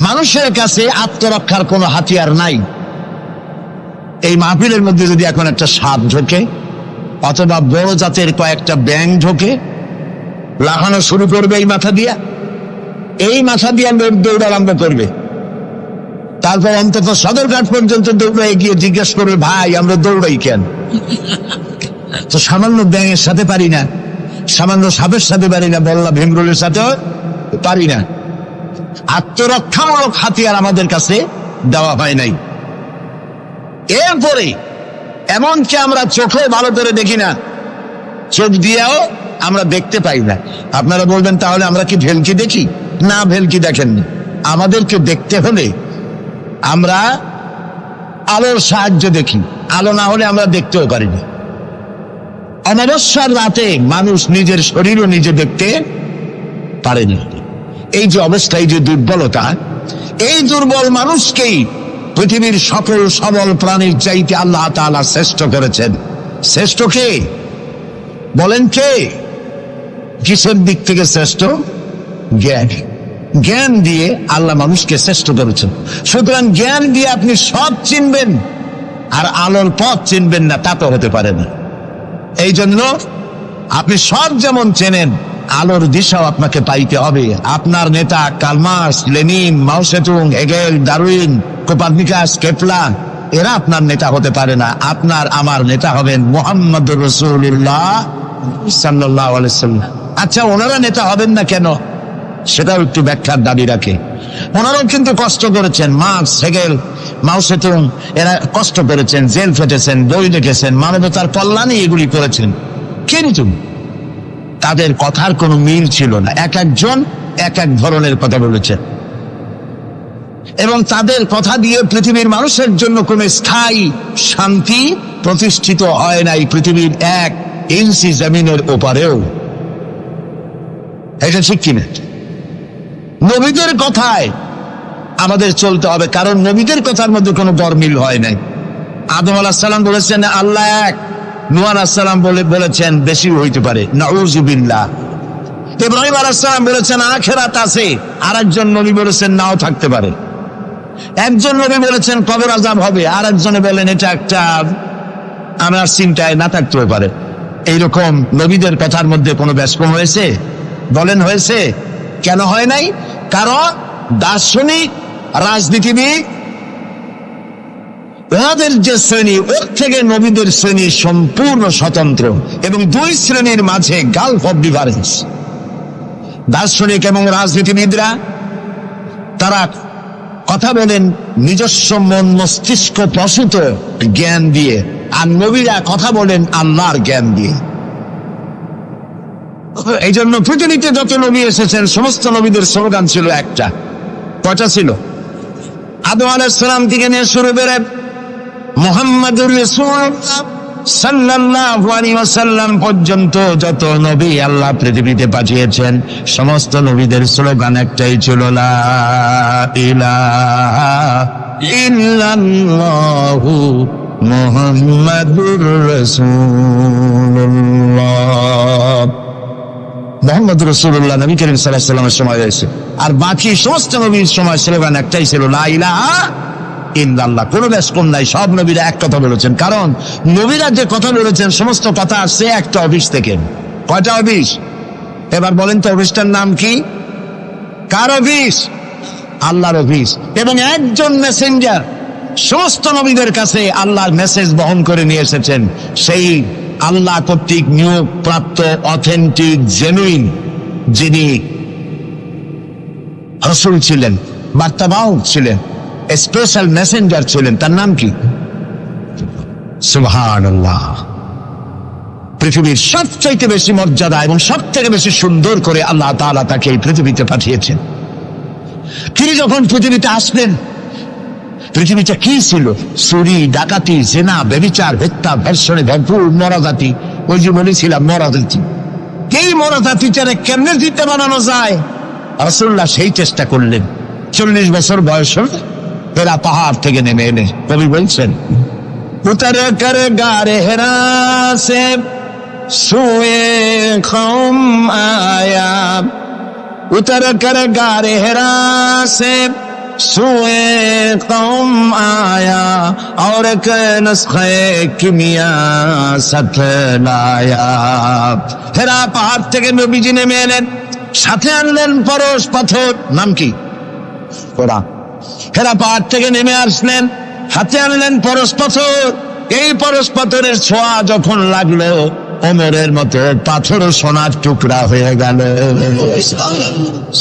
মানুষের কাছে আত্মরক্ষার কোনো হাতিয়ার নাই। এই মাহফিলের মধ্যে যদি এখন একটা সাপ ঢোকে অথবা বড় জাতের কয়েকটা ব্যাঙ ঢোকে, লাফানো শুরু করবে এই মাথা দিয়া, এই মাথা দিয়ে লোক দৌড় আরম্ভ করবে। তারপর অন্তত সদরঘাট পর্যন্ত দৌড়াই গিয়ে জিজ্ঞেস করবে, ভাই আমরা দৌড়াই কেন? তো সামান্য ব্যাঙের সাথে পারি না, সামান্য সাপের সাথে পারি না, বললা ভীমরুলের সাথে পারি না। আত্মরক্ষামূলক হাতিয়ার আমাদের কাছে দেওয়া হয় নাই। এরপরে এমনকি আমরা চোখে ভালো করে দেখি না, চোখ দিয়েও আমরা দেখতে পাই না। আপনারা বলবেন তাহলে আমরা কি ভেলকি দেখি? না, ভেলকি দেখেননি। আমাদেরকে দেখতে হলে আমরা আলোর সাহায্য দেখি, আলো না হলে আমরা দেখতেও পারি না। অমাবস্যার রাতে মানুষ নিজের শরীরও নিজে দেখতে পারে না। এই যে অবস্থা, এই যে দুর্বলতা, এই দুর্বল মানুষকেই পৃথিবীর সকল সবল প্রাণীর চাইতে আল্লাহ তাআলা শ্রেষ্ঠ করেছেন। শ্রেষ্ঠ কে বলেন? কে? কিসের দিক থেকে শ্রেষ্ঠ? জ্ঞান। জ্ঞান দিয়ে আল্লাহ মানুষকে শ্রেষ্ঠ করেছেন। সুতরাং জ্ঞান দিয়ে আপনি সব চিনবেন, আর আলোর পথ চিনবেন না, তা তো হতে পারে না। এই জন্য আপনি সব যেমন চেনেন, আলোর দিশাও আপনাকে পাইতে হবে। আপনার নেতা Karl Marx, Lenin, Mao Tsetung, Hegel, Darwin, Copernicus, Kepler, এরা আপনার নেতা হতে পারে না। আপনার আমার নেতা হবেন মুহাম্মদুর রাসূলুল্লাহ সাল্লাল্লাহু আলাইহি ওয়াসাল্লাম। আচ্ছা, ওনারা নেতা হবেন না কেন? সেটাও একটু ব্যাখ্যার দাবি রাখে। ওনারাও কিন্তু কষ্ট করেছেন। মার্কস, হেগেল, মাও সেতুং, এরা কষ্ট করেছেন, জেল খেটেছেন, বই লিখেছেন, মানবতার কল্যাণে এগুলি করেছেন। কিন্তু তাদের কথার কোনো মিল ছিল না। এক একজন এক এক ধরনের কথা বলেছেন, এবং তাদের কথা দিয়ে পৃথিবীর মানুষের জন্য কোনো স্থায়ী শান্তি প্রতিষ্ঠিত হয় নাই পৃথিবীর 1 ইঞ্চি জমিনের ওপারেও। এটা ঠিক কিনা? নবীদের কথায় আমাদের চলতে হবে, কারণ নবীদের কথার মধ্যে কোনো গরমিল হয় নাই। আদম আলাইহিস সালাম বলেছেন আল্লাহ এক, নূহ আলাইহিস সালাম বলেছেন বেশি হইতে পারে, নাউযুবিল্লাহ। ইব্রাহিম আলাইহিস সালাম বলেছেন আখিরাত আছে, আরেকজন নবী বলেছেন নাও থাকতে পারে। একজন নবী বলেছেন কবর আযাব হবে, আর একজনে বলেন এটা একটা আমার চিন্তায় না থাকতেও পারে। এইরকম নবীদের কথার মধ্যে কোনো ব্যস্কম হয়েছে? বলেন হয়েছে? কেন হয় নাই? কারণ দার্শনিক, রাজনীতিবিদ, ওদের যে শ্রেণী, ওর থেকে নবীদের শ্রেণী সম্পূর্ণ স্বতন্ত্র, এবং 2 শ্রেণীর মাঝে গালফ অফ ডিফারেন্স। দার্শনিক এবং রাজনীতিবিদরা তারা কথা বলেন নিজস্ব মন মস্তিষ্ক প্রসূত জ্ঞান দিয়ে, আর নবীরা কথা বলেন আল্লাহর জ্ঞান দিয়ে। এই জন্য পৃথিবীতে যত নবী এসেছেন সমস্ত নবীদের স্লোগান ছিল একটা। কয়টা ছিল? আদম আলাইহিস সালাম থেকে নিয়ে শুরু করে মুহাম্মাদুর রাসূলুল্লাহ সাল্লাল্লাহু আলাইহি ওয়াসাল্লাম পর্যন্ত যত নবী আল্লাহ পৃথিবীতে পাঠিয়েছেন সমস্ত নবীদের স্লোগান একটাই ছিল লা ইলাহা ইল্লাল্লাহু মুহাম্মাদুর রাসূলুল্লাহ। মুহাম্মদ রাসূলুল্লাহ নবী করিম সাল্লাল্লাহু আলাইহি ওয়াসাল্লামের সময় হয়েছে, আর বাকি সমস্ত নবীর সময় স্লোগান একটাই ছিল লা ইলাহা ইল্লাল্লাহ। কোনো বেশ কম নাই, সব নবীরা এক কথা বলেছেন। কারণ নবীরা যে কথা বলেছেন সমস্ত কথা আসছে একটা অফিস থেকে। কয়টা অফিস? এবার বলেন তো অফিসটার নাম কি? কার অফিস? আল্লাহর অফিস। এবং একজন মেসেঞ্জার সমস্ত নবীদের কাছে আল্লাহর মেসেজ বহন করে নিয়ে এসেছেন, সেই আল্লাহ কর্তৃক নিয়োগ প্রাপ্ত অথেন্টিক জেনুইন যিনি রাসূল ছিলেন, বার্তাবাহক ছিলেন, স্পেশাল মেসেঞ্জার ছিলেন, তার নাম কি? সুবহানাল্লাহ। পৃথিবীর সবচাইতে বেশি মর্যাদা এবং সব থেকে বেশি সুন্দর করে আল্লাহ তাআলা তাকে এই পৃথিবীতে পাঠিয়েছেন। তিনি যখন পৃথিবীতে আসলেন, পৃথিবীটা কি ছিল? চুরি, ডাকাতি, জিনা, ব্যভিচার, হত্যা, ধর্ষণে ভরপুর মরাজাতি। ওই যে বলেছিলাম মরাজাতি, এই মরাজাতিটারে কেমনে জিতে বানানো যায়, রাসূলুল্লাহ সেই চেষ্টা করলেন। 40 বছর বয়স এরা পাহাড় থেকে নেমে এলে কবি বলছেন উতর কর গারে হেরা সে সুয়ে কওম আয়া, উতর কর গারে হেরা সে সুয়ে কওম আয়া और एक नुस्खे किमिया साथ लाया। হেরা পাহাড় থেকে নবীজি নেমে এলেন, সাথে আনলেন পরশ পাথর, নাম কি? কোরআন। হেরা পাহাড় থেকে নেমে আসলেন, হাতে আনলেন পরশ পাথর। এই পরশ পাথরের ছোঁয়া যখন লাগলো ওমরের মতো পাথর সোনার টুকরা হয়ে গেল।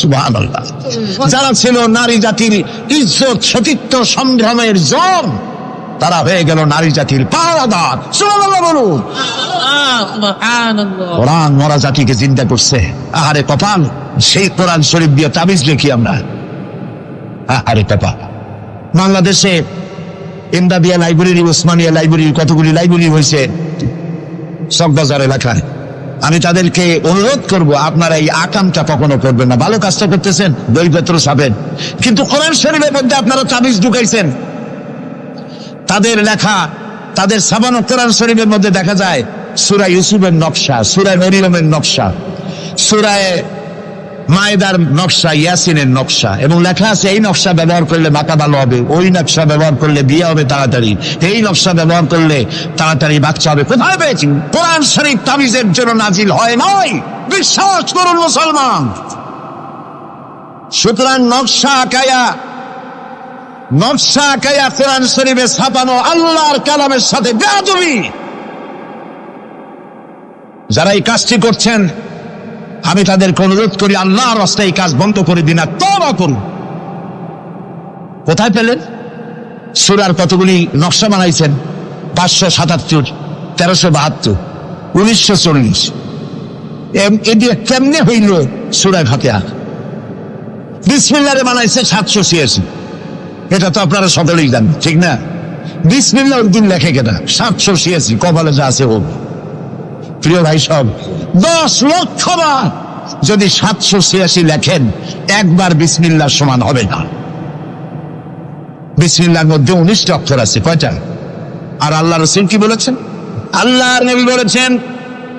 সুবহানাল্লাহ। যারা ছিল নারী জাতির ইজ্জত, সতীত্ব, সংগ্রামের জম, তারা হয়ে গেল নারী জাতির পাহারাদার। সুবহানাল্লাহ বলুন। কোরআন মরা জাতিকে জিন্দা করছে। আহারে কপাল, সেই কোরআন শরীফ দিয়ে তাবিজ লিখি আমরা। আরে কপাল। বাংলাদেশে ইমদাদিয়া লাইব্রেরি, ওসমানিয়া লাইব্রেরি, কতগুলি লাইব্রেরি হয়েছে চকবাজার এলাকায়। আমি তাদেরকে অনুরোধ করব, আপনারা এই আকামটা কখনো করবেন না। ভালো কাজটা করতেছেন, বইপত্র ছাপেন, কিন্তু কোরআন শরীফের মধ্যে আপনারা তাবিজ ঢুকাইছেন। তাদের লেখা, তাদের ছাপানো কোরআন শরীফের মধ্যে দেখা যায় সূরা ইউসুফের নকশা, সূরা মরিয়মের নকশা, সূরা মায়েদার নকশা, ইয়াসিনের নকশা, এবং লেখা আছে এই নকশা ব্যবহার করলে বাঁকা ভালো হবে, ওই নকশা ব্যবহার করলে বিয়ে হবে তাড়াতাড়ি, এই নকশা ব্যবহার করলে তাড়াতাড়ি বাচ্চা হবে। কোথায় পেয়েছি? কোরআন শরীফ তাবিজের জন্য নাজিল হয় নয়, বিশ্বাস করুন মুসলমান। সুতরাং নকশা আঁকায়া কোরআন শরীফে ছাপানো আল্লাহর কালামের সাথে বেয়াদবি। যারা এই কাজটি করছেন আমি তাদেরকে অনুরোধ করি, আল্লাহর রাস্তায় এই কাজ বন্ধ করে দিন, আর তওবা করুন। কোথায় পেলেন? সূরার কতগুলি নকশা বানাইছেন, 577, 1372, 1940। এটি কেমনে হইল? সূরা ফাতিহা। বিসমিল্লাহরে বানাইছে 786। এটা তো আপনারা সকলেই জানেন, ঠিক না? বিসমিল্লাহ উর্দু লেখে কেনা 786, কপালে যা আছে হোক। প্রিয় ভাই সব, 10 লক্ষ বার যদি 786 লেখেন, একবার বিসমিল্লাহ সমান হবে না। বিসমিল্লাহর মধ্যে 19টা অক্ষর আছে। কয়টা? আর আল্লাহ রাসূল কি বলেছেন? আল্লাহর নবী বলেছেন,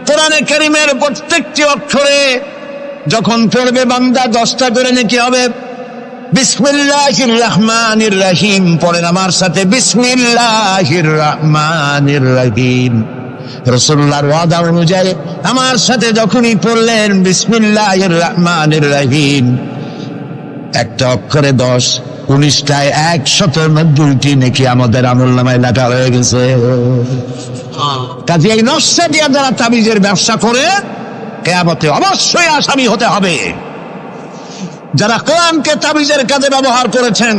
কোরআনে কারীমের প্রত্যেকটি অক্ষরে যখন পড়বে বান্দা 10টা করে নেকি হবে। বিসমিল্লাহির রহমানির রহিম পড়েন আমার সাথে, বিসমিল্লাহির রহমানির রহিম। রাসূলুল্লাহর ওয়াদা অনুযায়ী আমার সাথে যখনই পড়লেন বিসমিল্লাহির রহমানির রহিম, একটা অক্ষরে 10, 19টায় 190টি নেকি আমাদের আমলনামায় লেখা হয়ে গেছে। কাজে এই নকশা দিয়ে যারা তাবিজের ব্যবসা করে কিয়ামতে অবশ্যই আসামি হতে হবে। যারা কোরআনকে তাবিজের কাজে ব্যবহার করেছেন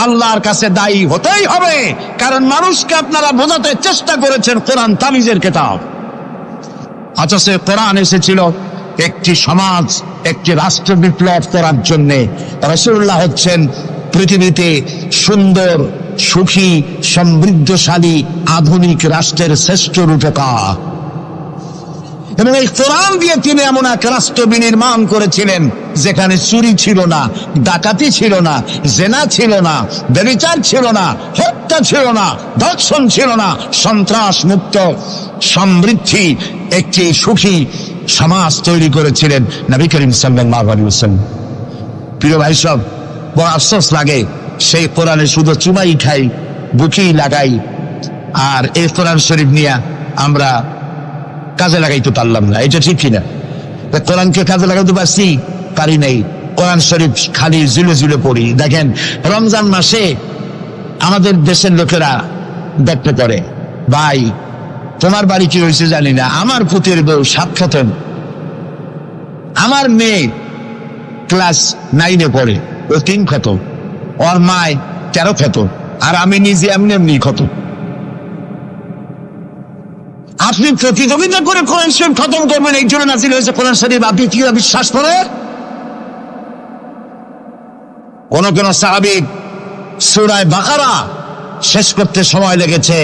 আল্লাহর কাছে দায়ী হতেই হবে, কারণ মানুষকে আপনারা বোঝাতে চেষ্টা করেছেন কোরআন তাবিজের কিতাব। অথচ কোরআন এসেছিল একটি সমাজ, একটি রাষ্ট্র বিপ্লব করার জন্য। রাসূলুল্লাহ হচ্ছেন পৃথিবীতে সুন্দর, সুখী, সমৃদ্ধশালী আধুনিক রাষ্ট্রের শ্রেষ্ঠ রূপকার। এবং এই কোরআন দিয়ে তিনি এমন এক রাষ্ট্র বিনির্মাণ করেছিলেন যেখানে চুরি ছিল না, ডাকাতি ছিল না, জেনা ছিল না, ব্যভিচার ছিল না, হত্যা ছিল না, ধর্ষণ ছিল না, সন্ত্রাস মুক্ত সমৃদ্ধি একটি সুখী সমাজ তৈরি করেছিলেন নবী করিম সাল্লাল্লাহু আলাইহি ওয়াসাল্লাম। প্রিয় ভাই সব, বড় আফসোস লাগে সেই কোরআনে শুধু চুমাই খাই, বুকেই লাগাই, আর এই কোরআন শরীফ নিয়ে আমরা কাজে লাগাইতে পারলাম না। এটা ঠিক কিনা? কোরআনকে কাজে লাগাইতে পারছি? পারি নাই। কোরআন শরীফ খালি ঝুলে ঝুলে পড়ি। দেখেন, রমজান মাসে আমাদের দেশের লোকেরা দেখতে করে, ভাই তোমার বাড়ি কি হয়েছে জানি না, আমার পুতের বউ 7 খতম, আমার মেয়ে ক্লাস 9-এ পড়ে, ও 3 খতম, ওর মায় 13 খতম, আর আমি নিজে এমনি এমনি খতম। আপনি প্রতিযোগিতা করে কোরআন শরীফ খতম করবেন, এই জন্য নাযিল হয়েছে কোরআন শরীফ। আপনি কি বিশ্বাস করেন? কোন কোন সাহাবী সূরা বাকারা শেষ করতে সময় লেগেছে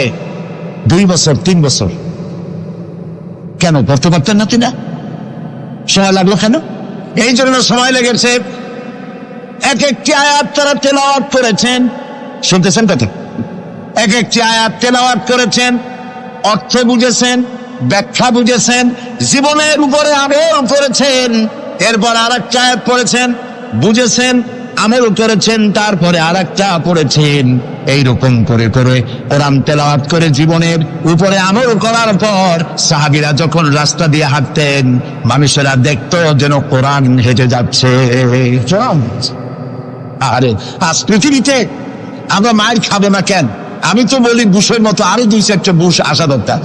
2 বছর 3 বছর। কেন পড়তে পারতেন না? তিনি সময় লাগলো কেন? এই জন্য সময় লেগেছে, এক একটি আয়াত তারা তেলাওয়াত করেছেন। শুনতেছেন কথা? এক একটি আয়াত তেলাওয়াত করেছেন, অর্থ বুঝেছেন, ব্যাখ্যা বুঝেছেন, জীবনের উপরে আমল করেছেন, এরপর আরেকটা আয়াত পড়েছেন, বুঝেছেন, আমল করেছেন, তারপরে আরেকটা পড়েছেন। এইরকম করে করে কোরআন তেলাওয়াত করে জীবনের উপরে আমল করার পর সাহাবীরা যখন রাস্তা দিয়ে হাঁটতেন, মানুষেরা দেখতো যেন কোরআন হেঁটে যাচ্ছে। আরে আজ পৃথিবীতে আমরা মায়ের খাবো না কেন? আমি তো বলি বুশের মতো আরো 2-4টা বুশ আসা দরকার।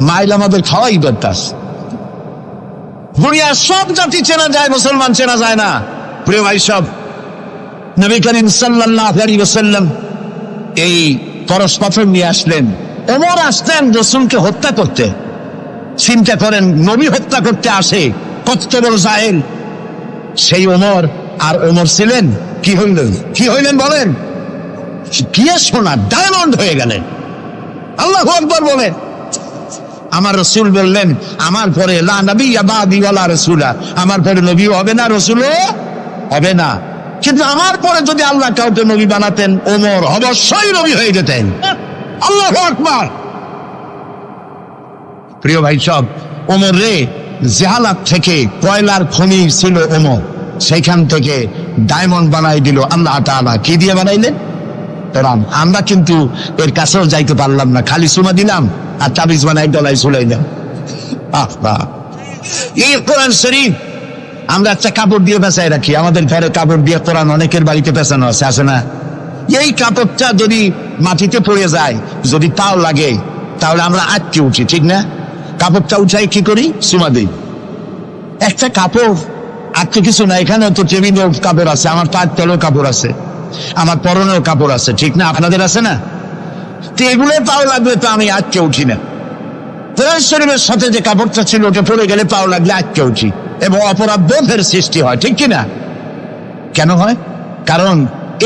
মাইল আমাদের খাওয়াই দরকার। দুনিয়ার সব জাতি চেনা যায়, মুসলমান চেনা যায় না। প্রিয় ভাই সব, নবী করিম সাল্লাল্লাহু আলাইহি ওয়াসাল্লাম এই পরস্পর নিয়ে আসলেন। ওমর আসতেন রাসূলকে হত্যা করতে। চিন্তা করেন, নবী হত্যা করতে আসে, কত বড় জাহেল সেই ওমর। আর ওমর ছিলেন কি হইলেন বলেন? কি সোনা ডায়মন্ড হয়ে গেলেন। আল্লাহু আকবার বলেন। আমার রাসূল বললেন, আমার পরে লা নাবিয়্যা বাদি ওয়ালা রাসূলা, আমার পরে নবীও হবে না, রাসূলও হবে না। কিন্তু আমার পরে যদি আল্লাহ কাউকে নবী বানাতেন, ওমর অবশ্যই নবী হয়ে যেতেন। আল্লাহু আকবার। প্রিয় ভাই সব, ওমর রে জাহালাত থেকে কয়লার খনি ছিল ওমর, সেইখান থেকে ডায়মন্ড বানাই দিল আল্লাহ তাআলা। কি দিয়ে বানাইলেন? কোরআন। আমরা কিন্তু এর কাছেও যাইতে পারলাম না, খালি সুমা দিলাম আর তাবিজ বানাই গলায় ঝুলাইলাম। এই কোরআন শরীফ আমরা একটা কাপড় দিয়ে পেঁচাই রাখি। আমাদের ঘরে কাপড় দিয়ে কোরআন অনেকের বাড়িতে পেঁচানো আছে, আছে না? এই কাপড়টা যদি মাটিতে পড়ে যায়, যদি তাও লাগে, তাহলে আমরা আটকে উঠি, ঠিক না? কাপড়টা উঠাই কি করি? সুমা দিই। একটা কাপড় আটকে কিছু না। এখানে তো টেবিলেও কাপড় আছে, আমার পায়ের তলেও কাপড় আছে, আমার পরনেও কাপড় আছে, ঠিক না? আপনাদের আছে না? তো এগুলো পাও লাগবে তো আমি আটকে উঠি না। কোরআন শরীফের সাথে যে কাপড়টা ছিল ওটা পড়ে গেলে পাও লাগলে আটকে উঠি, এবং অপরাধ বোধের সৃষ্টি হয়, ঠিক কিনা? কেন হয়? কারণ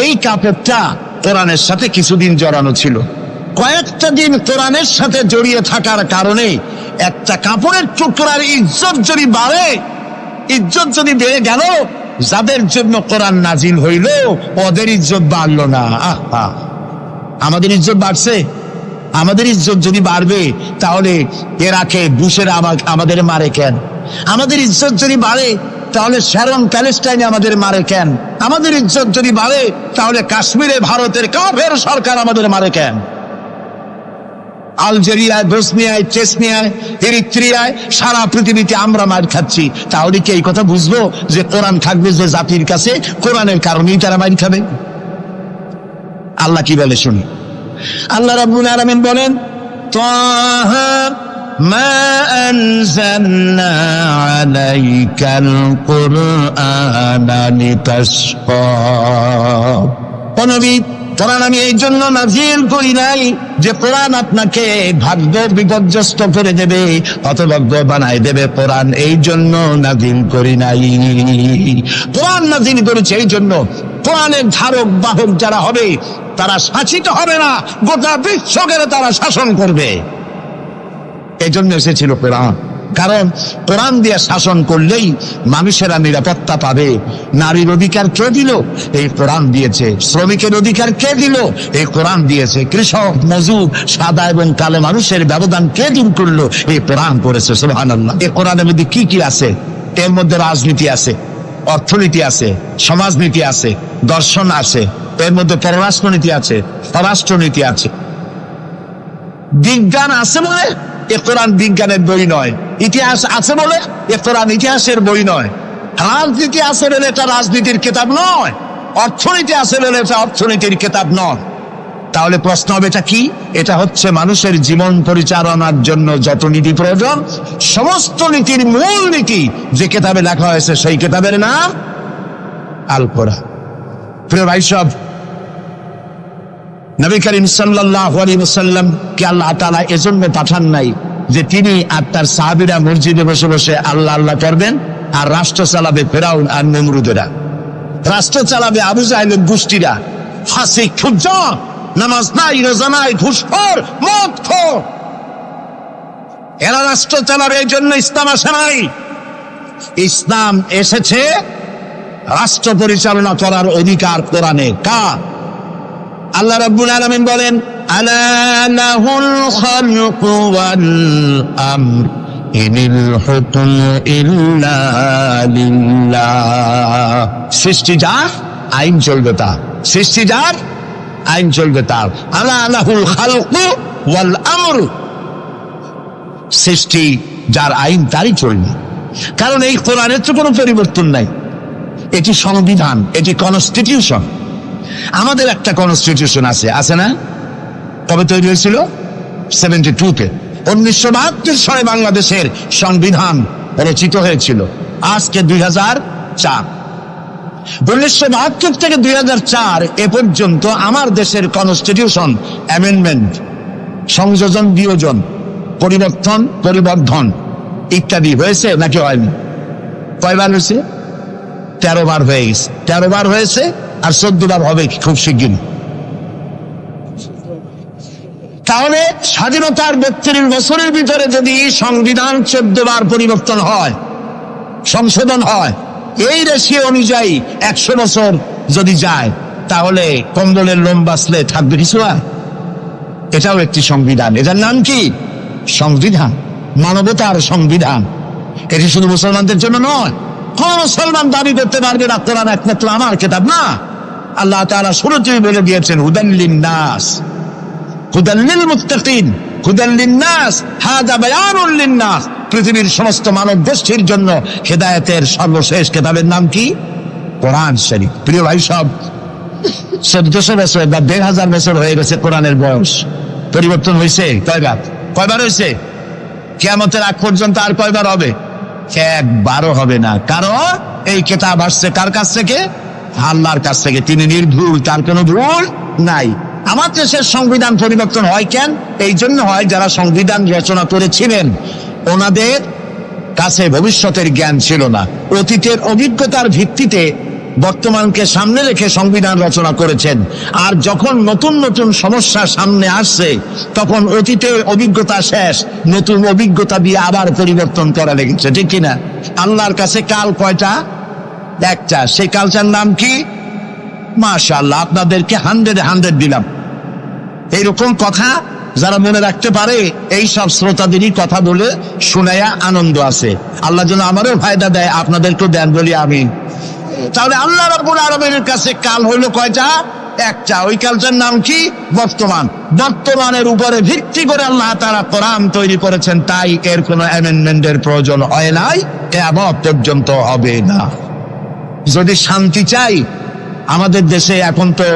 এই কাপড়টা কোরআনের সাথে কিছুদিন জড়ানো ছিল। কয়েকটা দিন কোরআনের সাথে জড়িয়ে থাকার কারণে একটা কাপড়ের টুকরার ইজ্জত যদি বাড়ে, ইজ্জত যদি বেড়ে গেল, যাদের জন্য কোরআন নাজিল হইল ওদের ইজ্জত বাড়লো না। আমাদের ইজ্জত বাড়ছে। আমাদের ইজ্জত যদি বাড়বে, তাহলে ইরাকে বুশেরা আমাদের মারে কেন? আমাদের ইজ্জত যদি বাড়ে, তাহলে শ্যারন প্যালেস্টাইনে আমাদের মারে কেন? আমাদের ইজ্জত যদি বাড়ে, তাহলে কাশ্মীরে ভারতের কাফের সরকার আমাদের মারে কেন? আলজেরিয়ায়, বসনিয়ায়, চেচনিয়ায়, এরিত্রিয়ায়, সারা পৃথিবীতে আমরা মার খাচ্ছি। তাহলে কি এই কথা বুঝবো যে কোরআন থাকবে যে জাতির কাছে, কোরআনের কারণেই তারা মার খাবে? আল্লাহ কি বলে শুনি। আল্লাহ রাব্বুল আলামিন বলেন, তাহা মা আনজালনা আলাইকাল কুরআনা লিতাশকা। ও নবী, কোরআন আমি এই জন্য নাজিল করি নাই যে কোরআন আপনাকে ভাগ্য বিপর্যস্ত করে দেবে, হতভাগ্য বানাই দেবে। কোরআন এই জন্য নাজিল করি নাই। কোরআন নাজিল করেছে এই জন্য কোরআনের ধারক বাহক যারা হবে তারা শাসিত হবে না, গোটা বিশ্বকে তারা শাসন করবে। এজন্য এসেছিল কোরআন, কারণ কোরআন দিয়ে শাসন করলেই মানুষেরা নিরাপত্তা পাবে। নারীর অধিকার কে দিল? এই কোরআন দিয়েছে। শ্রমিকের অধিকার কে দিল? এই কোরআন দিয়েছে। কৃষক মজুর সাদা এবং কালো মানুষের ব্যবধান কে দূর করলো? এই কোরআন করেছে। সুবহানাল্লাহ। এই কোরআনের মধ্যে কি কি আছে? এর মধ্যে রাজনীতি আছে, অর্থনীতি আছে, সমাজনীতি আছে, দর্শন আছে, এর মধ্যে পররাষ্ট্রনীতি আছে, স্বরাষ্ট্রনীতি আছে। বিজ্ঞান আছে বলে এ কোরআন বিজ্ঞানের বই নয়। ইতিহাস আছে বলে এ কোরআন ইতিহাসের বই নয়। রাজনীতি আছে বলে এটা রাজনীতির কিতাব নয়। অর্থনীতি আছে বলে এটা অর্থনীতির কিতাব নয়। তাহলে প্রশ্ন হবে এটা কি? এটা হচ্ছে মানুষের জীবন পরিচালনার জন্য যত নীতি প্রয়োজন, সমস্ত নীতির মূল নীতি যে কিতাবে লেখা হয়েছে সেই কিতাবের নাম আল কোরআন। প্রিয় ভাই সব, নবী করিম সাল্লাল্লাহু আলাইহি ওয়াসাল্লাম কে আল্লাহ তাআলা এজন্য পাঠান নাই যে তিনি আর তার সাহাবীরা মসজিদে বসে বসে আল্লাহ আল্লাহ করবেন আর রাষ্ট্র চালাবে ফেরাউন আর নমরুদেরা, রাষ্ট্র চালাবে আবু জাহেলের গোষ্ঠীরা, ফাসিক ফুজ্জার, নামাজ নাই, রোজা নাই, ঘুষখোর, মদখোর, এরা রাষ্ট্র চালাবে। এই জন্য ইসলাম আসে নাই। ইসলাম এসেছে রাষ্ট্র পরিচালনা করার অধিকার কোরআনে কার? আল্লাহ রাব্বুল আলামিন বলেন, আলা লাহুল খালকু ওয়াল আমর ইনিল হুকমু ইল্লা লিল্লাহ। সৃষ্টি যার, আইন চলবে তার। সৃষ্টি যার, আইন চলবে তার। আলা লাহুল খালকু ওয়াল আমর, সৃষ্টি যার, আইন তারই চলবে। কারণ এই কোরআনের তো কোনো পরিবর্তন নাই। এটি সংবিধান, এটি কনস্টিটিউশন। আমাদের একটা কনস্টিটিউশন আছে, আছে না? কবে তৈরি হয়েছিল? 72-তে। 1972 সালে বাংলাদেশের সংবিধান রচিত হয়েছিল। আজকে 2004। 1972 থেকে 2004 এ পর্যন্ত আমার দেশের কনস্টিটিউশন অ্যামেন্ডমেন্ট, সংযোজন, বিয়োজন, পরিবর্তন, পরিবর্ধন ইত্যাদি হয়েছে নাকি হয়নি? কয়বার হয়েছে? 13 বার হয়ে গেছে। 13 বার হয়েছে আর 14 বার হবে খুব শিগগিরই। তাহলে স্বাধীনতার 32 বছরের ভিতরে যদি সংবিধান 14 বার পরিবর্তন হয়, সংশোধন হয়, এই রেশিও অনুযায়ী 100 বছর যদি যায়, তাহলে কম্বলের লোম বাঁচলে থাকবে কিছু? এটাও একটি সংবিধান। এটার নাম কি? সংবিধান, মানবতার সংবিধান। এটি শুধু মুসলমানদের জন্য নয়। কোন মুসলমান দাবি করতে পারবে না কোরআন একমাত্র আমার কিতাব? না। আল্লাহ তাআলা শুরুতেই বলে দিয়েছেন, হুদাল লিন-নাস, হুদাল লিল-মুত্তাকিন, হুদাল লিন-নাস, হাযা বায়ানুল লিন-নাস। পৃথিবীর সমস্ত মানব গোষ্ঠীর জন্য হেদায়েতের সর্বশেষ কিতাবের নাম কি? কোরআন শরীফ। প্রিয় ভাই সব, 1400 বছর বা 1500 বছর হয়ে গেছে কোরআনের বয়স। পরিবর্তন হয়েছে কয়বার? কয়বার হয়েছে? কিয়ামতের আগ পর্যন্ত আর কয়বার হবে? একবারও হবে না। কারণ এই কিতাব আসছে কার কাছ থেকে? আল্লাহর কাছ থেকে। তিনি নির্ভুল, তার কোনো ভুল নাই। আমার দেশের সংবিধান পরিবর্তন হয় কেন? এই জন্য হয়, যারা সংবিধান রচনা করেছিলেন ওনাদের কাছে ভবিষ্যতের জ্ঞান ছিল না। অতীতের অভিজ্ঞতার ভিত্তিতে বর্তমানকে সামনে রেখে সংবিধান রচনা করেছেন। আর যখন নতুন নতুন সমস্যা সামনে আসছে, তখন অতীতের অভিজ্ঞতা শেষ, নতুন অভিজ্ঞতা দিয়ে আবার পরিবর্তন করা লেগেছে, ঠিক কিনা? আল্লাহর কাছে কাল কয়টা? একটা। সেই কালটার নাম কি? মাশাআল্লাহ, আপনাদেরকে 100 দিলাম। এইরকম কথা যারা মনে রাখতে পারে, এই সব শ্রোতাদেরই কথা বলে শুনাইয়া আনন্দ আছে। আল্লাহ যেন আমারও ফায়দা দেয়, আপনাদেরকেও দেন বলি আমি। তাহলে আল্লাহ রাব্বুল আলামিনের কাছে কাল হইল কয়টা? একটা। ওই কালটার নাম কি? বর্তমান। বর্তমানের উপরে ভিত্তি করে আল্লাহ তাআলা কোরআন তৈরি করেছেন, তাই এর কোনো অ্যামেন্ডমেন্টের প্রয়োজন হয় নাই, কিয়ামত পর্যন্ত হবে না। যদি শান্তি চাই, আমাদের দেশে এখন তো,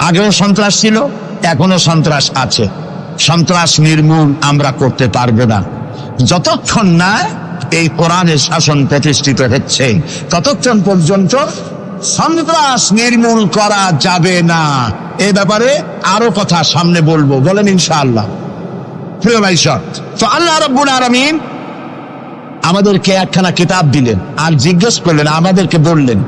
আগেও সন্ত্রাস ছিল, এখনো সন্ত্রাস আছে। সন্ত্রাস নির্মূল আমরা করতে পারবো না যতক্ষণ না এই কোরআনের শাসন প্রতিষ্ঠিত হচ্ছে, ততক্ষণ পর্যন্ত সন্ত্রাস নির্মূল করা যাবে না। এ ব্যাপারে আরো কথা সামনে বলবো, বলেন ইনশাআল্লাহ। প্রিয় ভাই সব, তো আল্লাহ রাব্বুল আলামিন আমাদেরকে একখানা কিতাব দিলেন আর জিজ্ঞেস করলেন, আমাদেরকে বললেন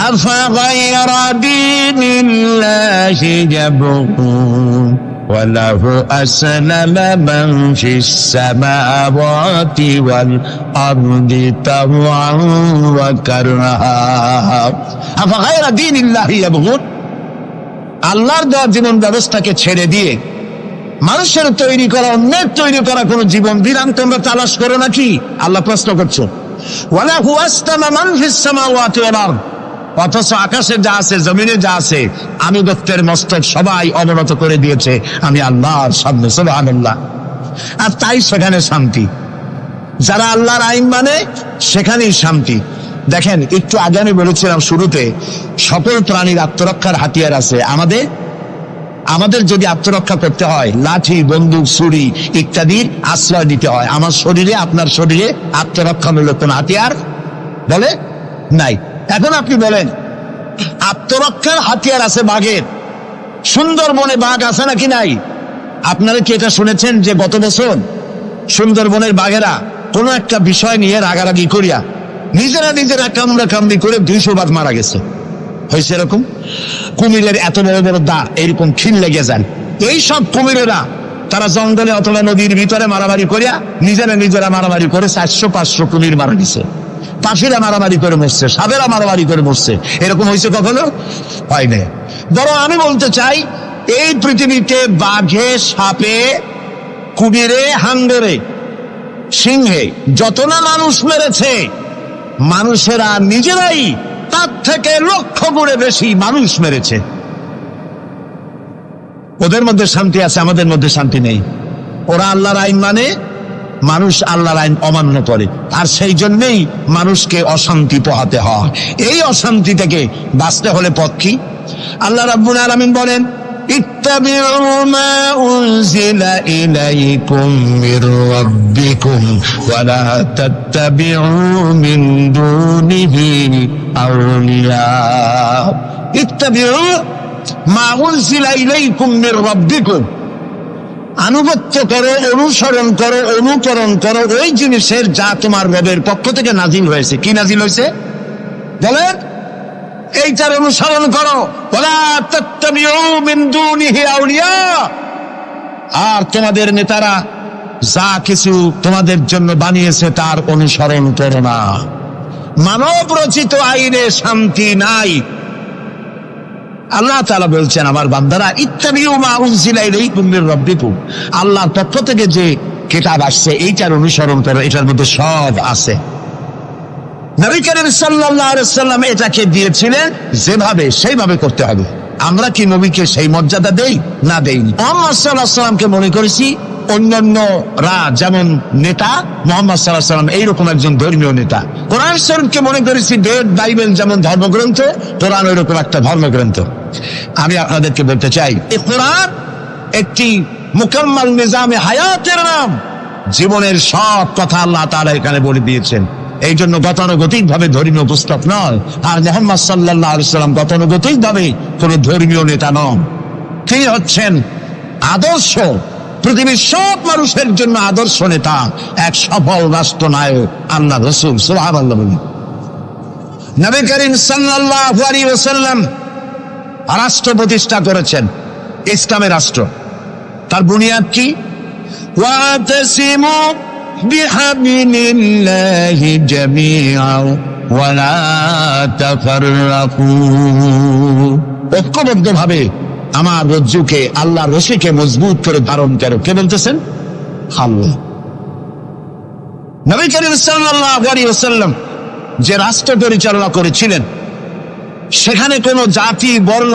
আফাগায়রা দীনিল্লাহি ইয়াবগুন ওয়া লাহু আসলামা মান ফিস সামাওয়াতি ওয়াল আরদি তাওআন ওয়া কারহা। আফাগায়রা দীনিল্লাহি ইয়াবগুন, আল্লাহর দেওয়া জীবন ব্যবস্থাকে ছেড়ে দিয়ে মানুষের তৈরি করা, অন্যের তৈরি করা কোন জীবন বিধান তোমরা তালাশ করো নাকি? আল্লাহ প্রশ্ন করছো। ওয়ালাহু আসলামা মান ফিস সামাওয়াতি ওয়াল আরদ, অথচ আকাশে যা আছে, জমিনে যা আছে, আনুগত্যের মস্তক সবাই অবনত করে দিয়েছে আমি আল্লাহর সামনে। সুবহানাল্লাহ। আর তাই সেখানে শান্তি, যারা আল্লাহর আইন মানে সেখানেই শান্তি। দেখেন, একটু আগে আমি বলেছিলাম শুরুতে, সকল প্রাণীর আত্মরক্ষার হাতিয়ার আছে। আমাদের যদি আত্মরক্ষা করতে হয়, লাঠি, বন্দুক, ছুরি ইত্যাদির আশ্রয় দিতে হয়। আমার শরীরে, আপনার শরীরে আত্মরক্ষামূলক কোন হাতিয়ার বলে নাই। এখন আপনি বলেন, আত্মরক্ষার হাতিয়ার আছে বাঘের। সুন্দরবনে বাঘ আছে নাকি নাই? আপনারা কি এটা শুনেছেন যে গত বছর সুন্দরবনের বাঘেরা কোন একটা বিষয় নিয়ে রাগারাগি করিয়া নিজেরা কামড়াকামড়ি করে 200 বাঘ মারা গেছে? হয়েছে এরকম? কুমিরের এত বড় বড় দাঁত এরকম খিল লেগে যান। এইসব কুমিরেরা তারা জঙ্গলে অথবা নদীর ভিতরে মারামারি করিয়া নিজেরা মারামারি করে 400-500 কুমির মারা গেছে। পাখিরা মারামারি করে মরছে, সাপেরা মারামারি করে মরছে। এরকম হয়েছে কখনো? হয় না। বরং আমি বলতে চাই, এই পৃথিবীতে বাঘে, সাপে, কুমিরে, হাঙ্গরে, সিংহে যত না মানুষ মেরেছে, মানুষেরা নিজেরাই তার থেকে 1,00,000 গুণে বেশি মানুষ মেরেছে। ওদের মধ্যে শান্তি আছে, আমাদের মধ্যে শান্তি নেই। ওরা আল্লাহর আইন মানে, মানুষ আল্লাহর আইন অমান্য করে, আর সেই জন্যই মানুষকে অশান্তি পোহাতে হয়। এই অশান্তি থেকে বাঁচতে হলে পথ কি? আল্লাহ রাব্বুল আলামিন বলেন, ইত্তাবিউ মা উনজিলা ইলাইকুম মির রাব্বিকুম ওয়া লা তাত্তাবিউ মিন দুনিহি আউলিয়া। ইত্তাবিউ মা উনজিলা ইলাইকুম মির রাব্বিকুম, আনুগত্য করো, অনুসরণ করো, অনুকরণ করো ওই জিনিসের যা তোমার রবের পক্ষ থেকে নাজিল হয়েছে। কি নাজিল হয়েছে বলেন? এইটার অনুসরণ করো। ওয়ালা তাত্তাবিউ মিন দুনিহি আউলিয়া। আর তোমাদের নেতারা যা কিছু তোমাদের জন্য বানিয়েছে তার অনুসরণ করো না। মানব রচিত আইনে শান্তি নাই। আল্লাহ তাআলা বলছেন, আমার বান্দারা, ইত্তাবিউ মা উনজিলা ইলাইকুম মির রাব্বিকুম, আল্লাহর পক্ষ থেকে যে কিতাব আসছে এইটার অনুসরণ করো, এটার মধ্যে সব আছে। নবী করিম সাল্লাল্লাহু আলাইহি ওয়াসাল্লাম এটাকে দিয়েছিলেন যেভাবে, সেইভাবে করতে হবে। আমরা কি নবীকে সেই মর্যাদা দেই? না দেইনি। মুহাম্মদ সাল্লাল্লাহু আলাইহি ওয়াসাল্লামকে মনে করেছি অন্যান্যরা যেমন নেতা, মুহাম্মদ সাল্লাল্লাহু আলাইহি ওয়াসাল্লাম এইরকম একজন ধর্মীয় নেতা। কোরআন শরীফকে মনে করেছি বেদ, বাইবেল যেমন ধর্মগ্রন্থ, কোরআন ওইরকম একটা ধর্মগ্রন্থ। আমি আপনাদেরকে বলতে চাই, এই কোরআন একটি মুকাম্মাল নিজামে হায়াতের নাম। জীবনের সব কথা আল্লাহ তাআলা এখানে বলে দিয়েছেন। এই জন্য গতানুগতিক ভাবে ধর্মীয় পুস্তক নয়। আর মুহাম্মদ সাল্লাল্লাহু আলাইহি ওয়াসাল্লাম গতানুগতিক ভাবে কোন ধর্মীয় নেতা নন। তিনি হচ্ছেন আদর্শ, পৃথিবীর সব মানুষের জন্য আদর্শ নেতা, এক সফল রাষ্ট্রনায়ক, আল্লাহ রাসূল সুবহানাল্লাহ। নবী করিম সাল্লাল্লাহু আলাইহি ওয়াসাল্লাম রাষ্ট্র প্রতিষ্ঠা করেছেন, ইসলামের রাষ্ট্র। তার বুনিয়াদ কি? ওয়াতাসিমু বিহাবিলিল্লাহি জামিআন ওয়া লা তাফাররাকু। ঐক্যবদ্ধভাবে আমার রজ্জুকে, আল্লাহর রশিকে মজবুত করে ধারণ করো। কে বলতেছেন? আল্লাহ। নবী করিম সাল্লাল্লাহু আলাইহি ওয়াসাল্লাম যে রাষ্ট্র পরিচালনা করেছিলেন, সেখানে কোনো জাতি, বর্ণ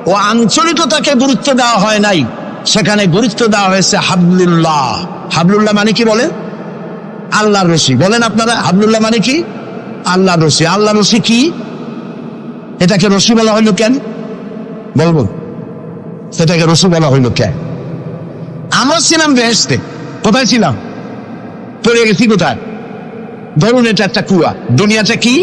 ও আঞ্চলিকতাকে গুরুত্ব দেওয়া হয় নাই। সেখানে গুরুত্ব দেওয়া হয়েছে হাবলুল্লাহ। হাবলুল্লাহ মানে কি বলেন? আল্লাহর রশি। বলেন আপনারা, হাবলুল্লাহ মানে কি? আল্লাহর রশি। আল্লাহর রশি কি? এটাকে রশি বলা হইল কেন বলবো? সেটাকে রশি বলা হইল কেন? আমরা ছিলাম বেহেশতে। কোথায় ছিলাম? পড়ে গেছি কোথায়? ধরুন এটা একটা কুয়া, দুনিয়াটা কি?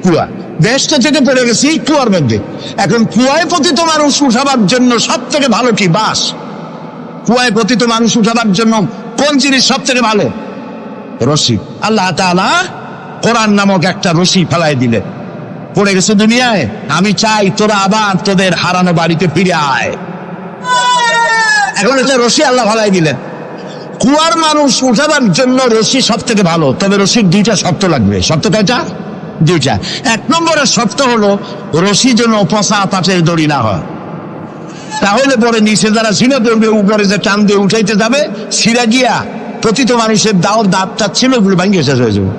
কুয়া। বেহেশত থেকে পড়ে গেছি কুয়ার মধ্যে। এখন কুয়ায় পতিত মানুষ উঠাবার জন্য সব থেকে ভালো কি? বাঁশ। কুয়ায় পতিত মানুষ উঠাবার জন্য কোন জিনিস সব থেকে ভালো? রশি। আল্লাহ তাআলা কোরআন নামক একটা রশি ফেলাই দিলেন। পড়ে গেছে দুনিয়ায়, আমি চাই তোরা আবার তোদের হারানো বাড়িতে ফিরে আয়। এখন এটা রশি আল্লাহ ভালাই দিলেন। কুয়ার মানুষ উঠাবার জন্য রশি সব থেকে ভালো, তবে রশির দুইটা শর্ত লাগবে। শর্ত কয়টা? দুইটা। এক নম্বরের শর্ত হলো রশি যেন পচা পাটের দড়ি না হয়, তাহলে পরে নিচে যারা ছিঁড়ে ধরবে, উপরে যে টান দিয়ে উঠাইতে যাবে, ছিঁড়া গিয়া প্রতিটা মানুষের দাঁত ছিল ওগুলো ভাঙিয়ে শেষ হয়ে যাবে।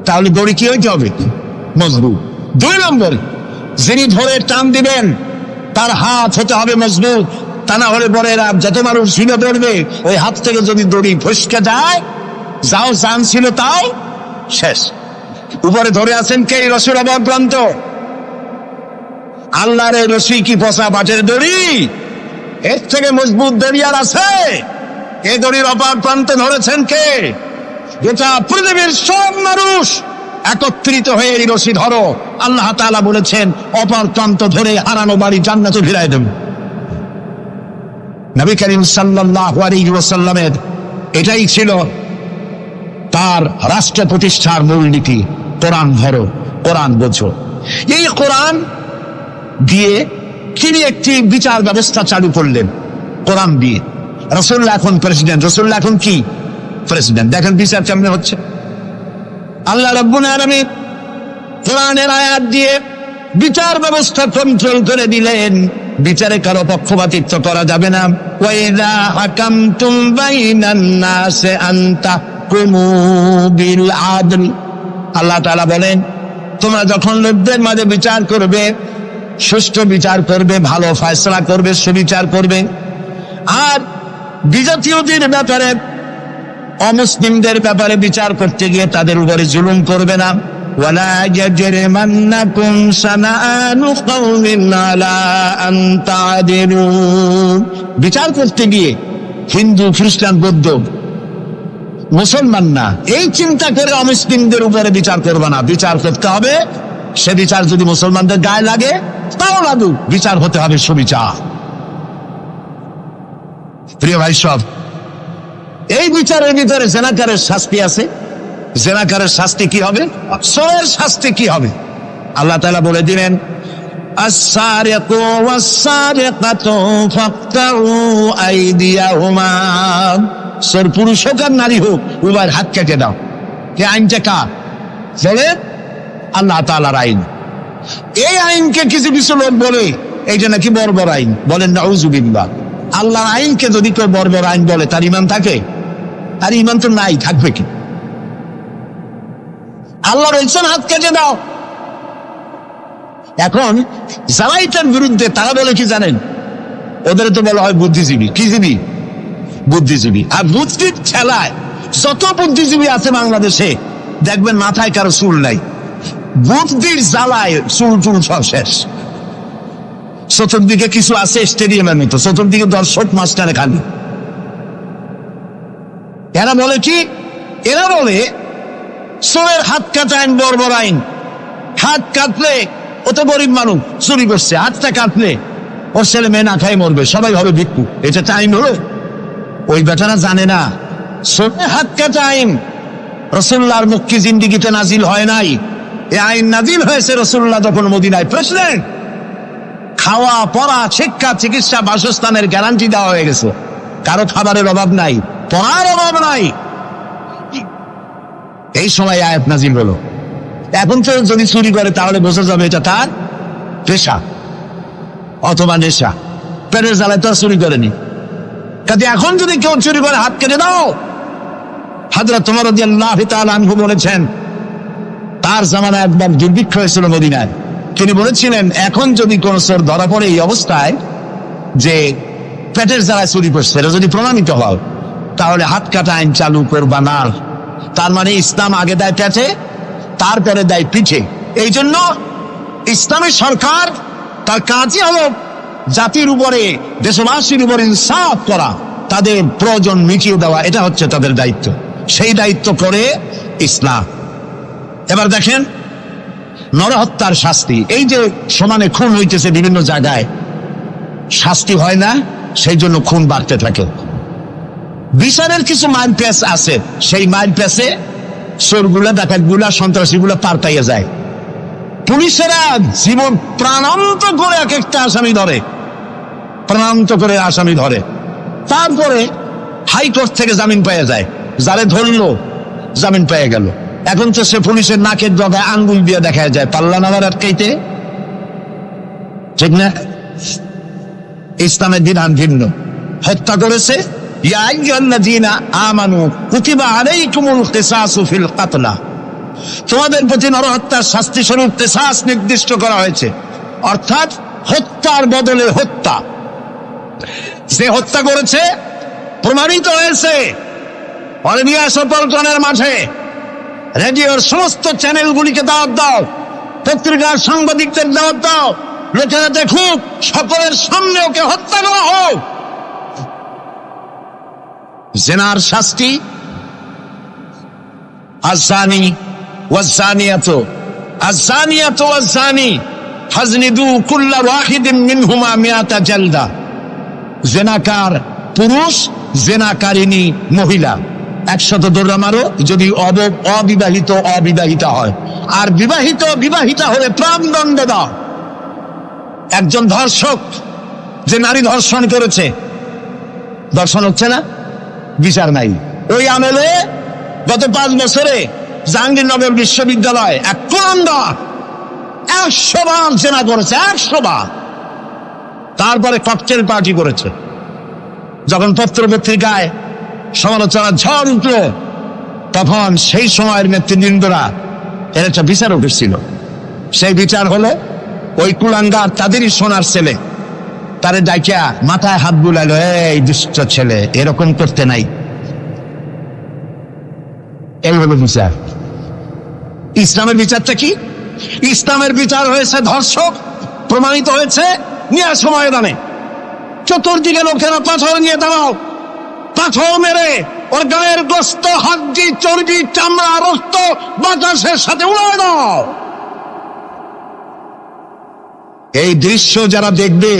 তাহলে দড়ি কি হইতে হবে? মজবুত। দুই নম্বর, যিনি ধরে টান দিবেন তার হাত হতে হবে মজবুত, তা না হলে পরে যত মানুষ ছিঁড়ে ধরবে ওই হাত থেকে যদি দড়ি ফসকে যায়, যাও জান ছিল তাও শেষ। উপরে ধরে আছেন কে? রশির অভাব প্রান্ত। আল্লাহর রশি কি পচা পাটের দড়ি? এর থেকে মজবুত দড়ি আর আছে? এই দড়ির অপার প্রান্তে ধরেছেন কে? গোটা পৃথিবীর সব মানুষ একত্রিত হয়ে এই রশি ধরো। আল্লাহ তাআলা বলেছেন অপার প্রান্ত ধরে হারানো বাড়ি জান্নাতে ফিরাই দেব। নবী করিম সাল্লাল্লাহু আলাইহি ওয়াসাল্লামের এটাই ছিল তার রাষ্ট্র প্রতিষ্ঠার মূলনীতি। কোরআন ধরো, কোরআন বোঝো। এই কোরআন দিয়ে তিনি একটি বিচার ব্যবস্থা চালু করলেন কোরআন দিয়ে। রাসূলুল্লাহ এখন প্রেসিডেন্ট, রাসূলুল্লাহ এখন কি? প্রেসিডেন্ট। দেখেন বিচার কেমনে হচ্ছে। আল্লাহ রাব্বুল আলামিন কোরআনের আয়াত দিয়ে বিচার ব্যবস্থা কন্ট্রোল করে দিলেন। বিচারে কারো পক্ষপাতিত্ব করা যাবে না। ওয়াইযা হাকামতুম বাইনান নাসি আন তাহকুমু বিল আদল। আল্লাহ তাআলা বলেন, তোমরা যখন লোকদের মাঝে বিচার করবে, সুষ্ঠু বিচার করবে, ভালো ফয়সালা করবে, সুবিচার করবে। আর বিজাতীয়দের ব্যাপারে, অমুসলিমদের ব্যাপারে বিচার করতে গিয়ে তাদের উপরে জুলুম করবে না। ওয়ালা ইয়াজরিমান্নাকুম শানাআনু কওমিন আলা আন তা'দিলু। বিচার করতে গিয়ে হিন্দু, খ্রিস্টান, বৌদ্ধ, মুসলমান না, এই চিন্তা করে অমুসলিমদের উপরে বিচার করবে না। বিচার করতে হবে, সে বিচার যদি মুসলমানদের গায়ে লাগে তাও লাগুক, বিচার হতে হবে সুবিচার। প্রিয় ভাই সব, এই বিচারের ভিতরে জেনাকারের শাস্তি আছে। জেনাকারের শাস্তি কি হবে? চোরের শাস্তি কি হবে? আল্লাহ তাআলা বলে দিলেন, আস-সারিকু ওয়াস-সারিকাতু ফাকতাউ আইদিয়াহুমা। চোর পুরুষ হোক আর নারী হোক, উভয়ের হাত কেটে দাও। এই আইনটা কার? বলে আল্লাহ তাআলার আইন। এই আইনকে কিছু কিছু লোক বলে এইটা নাকি বর্বর আইন, বলেন নাউযুবিল্লাহ। আল্লাহর আইনকে যদি কেউ বর্বর আইন বলে তার ঈমান থাকে? আর ঈমান তো নাই, থাকবে কি? আল্লাহ বলছেন হাত কেটে দাও। এখন যারা এটার বিরুদ্ধে তারা বলে কি জানেন? ওদের তো বলা হয় বুদ্ধিজীবী। কি জীবী? বুদ্ধিজীবী। আর বুদ্ধির ঠেলায় যত বুদ্ধিজীবী আছে বাংলাদেশে দেখবেন মাথায় কারো চুল নাই। বুদ্ধির জ্বালায় চুল টুল সব শেষ। চতুর্দিকে কিছু আছে স্টেডিয়ামের মতো, চতুর্দিকে দর্শক মাঝখানে খালি। এরা বলে কি? এরা বলে চোরের হাত কাটা আইন বর্বর আইন। হাত কাটলে ও তো গরিব মানুষ, চুরি করছে, হাতটা কাটলে ওর ছেলে মেয়ে না খাই মরবে, সবাই হবে ভিক্ষু। এটা টাইম হলো? ওই বেটারা জানে না চোরের হাত কাটা আইন রাসূলুল্লাহর মক্কি জিন্দেগিতে নাজিল হয় নাই। এই আইন নাজিল হয়েছে রাসূলুল্লাহ যখন মদিনায় প্রেসিডেন্ট। খাওয়া, পড়া, শিক্ষা, চিকিৎসা, বাসস্থানের গ্যারান্টি দেওয়া হয়ে গেছে। কারো খাবারের অভাব নাই, পড়ার অভাব নাই। এই সময় আয়াত নাজিল হলো। এখন তো যদি চুরি করে তাহলে বোঝা যাবে এটা তার পেশা অথবা নেশা। পেটের জ্বালায় তো চুরি করেনি। কাজে এখন যদি কেউ চুরি করে হাত কেটে দাও। হযরত ওমর রাদিয়াল্লাহু তাআলা আনহু বলেছেন, তার জামানায় একবার দুর্ভিক্ষ হয়েছিল মদিনায়। তিনি বলেছিলেন, এখন যদি কোন চোর ধরা পড়ে এই অবস্থায় যে পেটের জ্বালায় চুরি করছে, এটা যদি প্রমাণিত হয় তাহলে হাত কাটা আইন চালু করবা না। তার মানে ইসলাম আগে দেয় পেটে, তারপরে দেয় পিঠে। এই জন্য ইসলামী সরকার তার কাজই হলো জাতির উপরে, দেশবাসীর উপরে ইনসাফ করা, তাদের প্রয়োজন মিটিয়ে দেওয়া। এটা হচ্ছে তাদের দায়িত্ব। সেই দায়িত্ব করে ইসলাম। এবার দেখেন নরহত্যার শাস্তি। এই যে সমানে খুন হইতেছে বিভিন্ন জায়গায়, শাস্তি হয় না, সেই জন্য খুন বাড়তে থাকে। বিচারের কিছু মাইল পেস আছে, সেই মাইল পেসে চোরগুলা, ডাকাতগুলা, সন্ত্রাসীগুলা পার পাইয়া যায়। পুলিশেরা জীবন প্রাণান্ত করে এক একটা আসামি ধরে, প্রাণান্ত করে আসামি ধরে, তারপরে হাইকোর্ট থেকে জামিন পেয়ে যায়। যারে ধরলো জামিন পেয়ে গেল। এখন তো সে পুলিশের নাকের ডগায় আঙ্গুল দিয়ে দেখা যায়, পাল্লা নামার আটকাইতে, ঠিক না? ইসলামের বিধান ভিন্ন। হত্যা করেছে, ইয়া আইয়ুহাল্লাযীনা আমানু কুতিবা আলাইকুমুল কিসাসু ফিল কাতলা, তোমাদের প্রতি নরহত্যার শাস্তি স্বরূপ কিসাস নির্দিষ্ট করা হয়েছে, অর্থাৎ হত্যার বদলে হত্যা। যে হত্যা করেছে প্রমাণিত হয়েছে, অলিভিয়া সপলটনের মাঠে রেডিওর সমস্ত চ্যানেলগুলিকে দাওয়াত দাও, পত্রিকার সাংবাদিকদের দাওয়াত দাও, লোকেরা দেখুক, সকলের সামনে ওকে হত্যা করা হোক। জিনার শাস্তি আযানি ওয়াযানিয়াতু আযানিয়াতু ওয়াযানি ফাজলিদু কুল্লা ওয়াহিদিন মিনহুমা মিআতা জালদা। জিনাকার পুরুষ, জিনাকারিনী মহিলা 100 দৌড়া মারো, যদি অবিবাহিতা হয়, আর বিবাহিতা হলে প্রাণদণ্ড দাও। একজন ধর্ষক যে নারী ধর্ষণ করেছে, ধর্ষণ হচ্ছে না, বিচার নাই। ওই আমলে গত 5 বছরে জাহাঙ্গীরনগর বিশ্ববিদ্যালয় এক কোরআনদার 100 বার জেনা করেছে, 100 বার। তারপরে ককটেল পার্টি করেছে। যখন পত্র পত্রিকায় সমালোচনার ঝড় উঠল, তখন সেই সময়ের নেতৃবৃন্দরা এর একটা বিচার উঠেছিল। সেই বিচার হলো ওই কুলাঙ্গার তাদেরই সোনার ছেলে, তারে ডাইকা মাথায় হাত বুলাইলো, এই দুষ্ট ছেলে, এরকম করতে নাই। এইভাবে বিচার। ইসলামের বিচারটা কি? ইসলামের বিচার হয়েছে ধর্ষক প্রমাণিত হয়েছে, নিয়ে আসো ময়দানে, চতুর্দিকে লোকেরা পাথর নিয়ে দাঁড়াও, পাথর মেরে ওর গায়ের গোস্ত, হাড্ডি, চর্বি, চামড়া, রক্ত বাতাসের সাথে উড়ায় দাও। এই দৃশ্য যারা দেখবে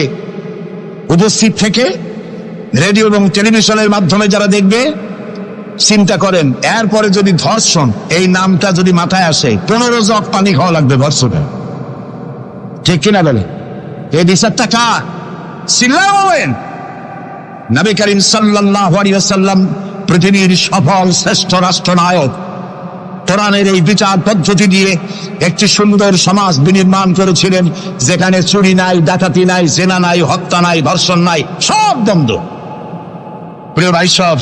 উপস্থিত থেকে, রেডিও এবং টেলিভিশনের মাধ্যমে যারা দেখবে, চিন্তা করেন এরপরে যদি ধর্ষণ এই নামটা যদি মাথায় আসে, 15 জগ পানি খাওয়া লাগবে ধর্ষণে, ঠিক কিনা বলে? এই বিচারটা কার? চিল্লায় বলেন। নবী করিম সাল্লাল্লাহু আলাইহি ওয়াসাল্লাম পৃথিবীর সফল শ্রেষ্ঠ রাষ্ট্রনায়ক, কোরআনের এই বিচার পদ্ধতি দিয়ে একটি সুন্দর সমাজ বিনির্মাণ করেছিলেন, যেখানে চুরি নাই, ডাকাতি নাই, জেনা নাই, হত্যা নাই, ধর্ষণ নাই, সব বন্ধ। প্রিয় ভাই, সব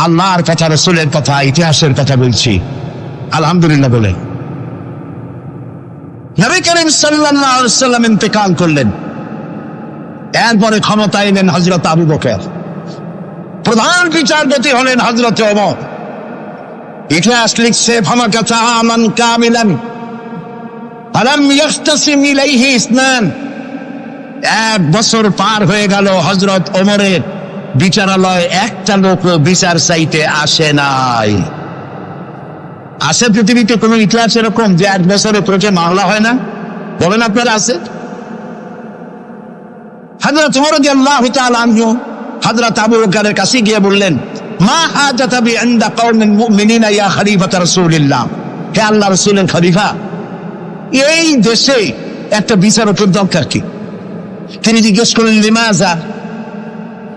আল্লাহর কথা, রাসূলের কথা, ইতিহাসের কথা বলছি, আলহামদুলিল্লাহ বলে। নবী করিম সাল্লাল্লাহু আলাইহি ওয়াসাল্লাম ইন্তেকাল করলেন, এরপরে ক্ষমতায় এলেন হযরত আবু বকর, প্রধান বিচারপতি হলেন হযরত ওমর। ইতিহাস লিখছে, ফামাকাতা আমান কামিলান ফালাম ইয়াখতাসিম ইলাইহি ইসনান। 1 বছর পার হয়ে গেল, হযরত ওমরের বিচারালয় একটা লোক বিচার চাইতে আসে নাই। আছে পৃথিবীতে কোন ইতিহাস এরকম যে 1 বছরে কোর্টে মামলা হয় না? বলেন আপনারা, আছে? হযরত ওমর রাদিয়াল্লাহু তাআলা আনহু হযরত আবু বকরের কাছে গিয়ে বললেন, মা হাজাতা বি ইনদা কওমিন মুমিনিনা ইয়া খলিফাত রাসূলিল্লাহ, হে আল্লাহর রাসূলের খলিফা, এই দেশে একটা বিচারকের দরকার কি? তিনি জিজ্ঞেস করলেন, লিমাযা?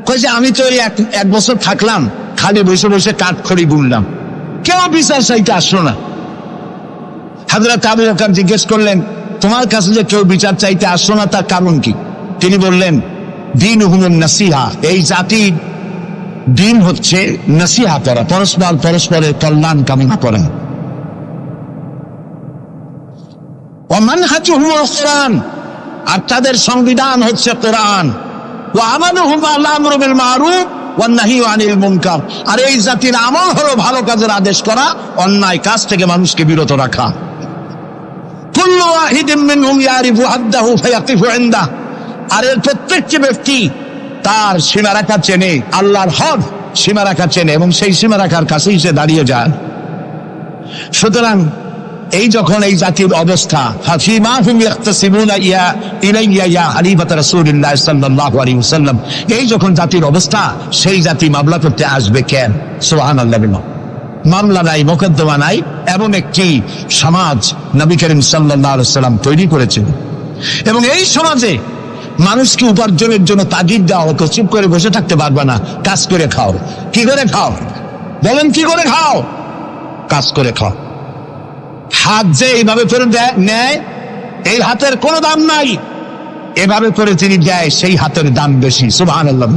কইছে, আমি তো এক বছর থাকলাম, খালি বসে বসে কাঠখড়ি বুনলাম, কেউ বিচার চাইতে আসলো না। হযরত আবু বকর জিজ্ঞেস করলেন, তোমার কাছে যে কেউ বিচার চাইতে আসলো না, তার কারণ কি? তিনি বললেন, দীনুহুমুন নাসিহা, এই জাতির দিন হচ্ছে নসিহা করা, পরস্পরের কল্যাণ কামনা করা। ওয়া মানহাজুহুমুল কুরআন, আর তাদের সংবিধান হচ্ছে কোরআন। ওয়া আমালুহুম আল আমরু বিল মারুফ ওয়ান নাহয়ু আনিল মুনকার, আর এই জাতির আমল হলো ভালো কাজের আদেশ করা, অন্যায় কাজ থেকে মানুষকে বিরত রাখা। কুল্লু ওয়াহিদিন মিনহুম ইয়ারিফু হাদ্দাহু ফায়াকিফু ইনদাহু, আর এর প্রত্যেকটি ব্যক্তি তার সীমারেখা চেনে, আল্লাহর হদ সীমারেখা চেনে, এবং সেই সীমারেখার কাছেই সে দাঁড়িয়ে যায়। সুতরাং এই যখন এই জাতির অবস্থা, ফাফিমা হুম ইয়াখতাসিমুনা ইলাইয়া ইয়া খলিফাত রাসূলিল্লাহ সাল্লাল্লাহু আলাইহি ওয়াসাল্লাম, এই যখন জাতির অবস্থা, সেই জাতি মামলা করতে আসবে কেন? সুবহানাল্লাহ। মামলা নাই, মোকদ্দমা নাই, এমন একটি সমাজ নবী করিম সাল্লাল্লাহু আলাইহি ওয়াসাল্লাম তৈরি করেছেন। এবং এই সমাজে মানুষকে উপার্জনের জন্য তাগিদ দেওয়া হতো, চুপ করে বসে থাকতে পারবে না, কাজ করে খাও। কি করে খাও বলেন? কি করে খাও? কাজ করে খাও। হাত যে এইভাবে করে নেয়, এই হাতের কোনো দাম নাই, এভাবে করে তিনি দেয়, সেই হাতের দাম বেশি। সুবহানাল্লাহ।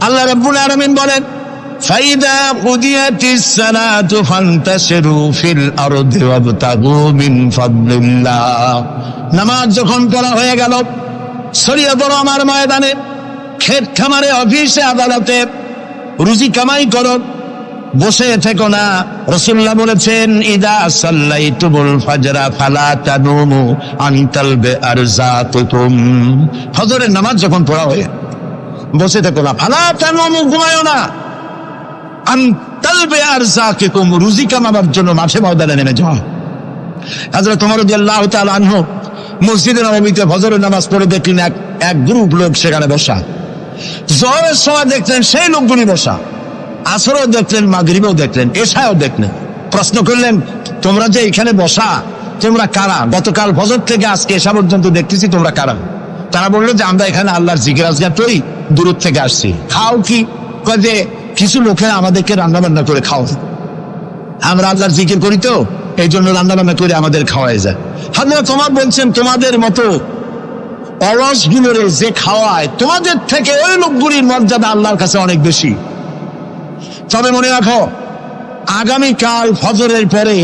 আল্লাহ রাব্বুল আলামিন বলেন, ফাইদা কুদিয়াতিস সালাতু ফান্তাশিরু ফিল আরদি ওয়াবতাগু মিন ফাদলিল্লাহ। নামাজ যখন পড়া হয়ে গেল, ছড়িয়ে পড়ো আমার ময়দানে, ক্ষেত খামারে, অফিসে, আদালতে, রুজি কামাই করো, বসে থেকো না। রাসূলুল্লাহ বলেছেন, ইদা সাল্লাইতুমুল ফাজরা ফালা তানুমু আন তালবে আরযাতুকুম। ফজরের নামাজ যখন পড়া হয়ে বসে থেকো না, ফালা তানুমু, ঘুমায়ো না, আন তালবে আরযাতুকুম, রুজি কামাবার জন্য মাঠে ময়দানে নেমে যাও। হযরত ওমর রাদিয়াল্লাহু তাআলা আনহু মসজিদে নববীতে ফজরের নামাজ পড়ে দেখলেন এক গ্রুপ লোক সেখানে বসা। জোহরের সময় দেখলেন সেই লোকগুলি বসা, আসরও দেখলেন, মাগরিবেও দেখলেন, এশাও দেখলেন। প্রশ্ন করলেন, তোমরা যে এখানে বসা, তোমরা কারা? গতকাল ফজর থেকে আজকে এশা পর্যন্ত দেখতেছি, তোমরা কারা? তারা বললো যে আমরা এখানে আল্লাহর জিকির আজগার করি, দূর থেকে আসছি। খাও কি? যে কিছু লোকেরা আমাদেরকে রান্না বান্না করে খাও, আমরা আল্লাহর জিকির করি তো এই জন্য রান্না বান্না করে আমাদের খাওয়াই যায়। হাজরা তোমার বলছেন, তোমাদের মতো অলসগুলোরে যে খাওয়ায়, তোমাদের থেকে ওই লোকগুলির মর্যাদা আল্লাহর কাছে অনেক বেশি। তবে মনে রাখো, আগামীকাল ফজরের পরে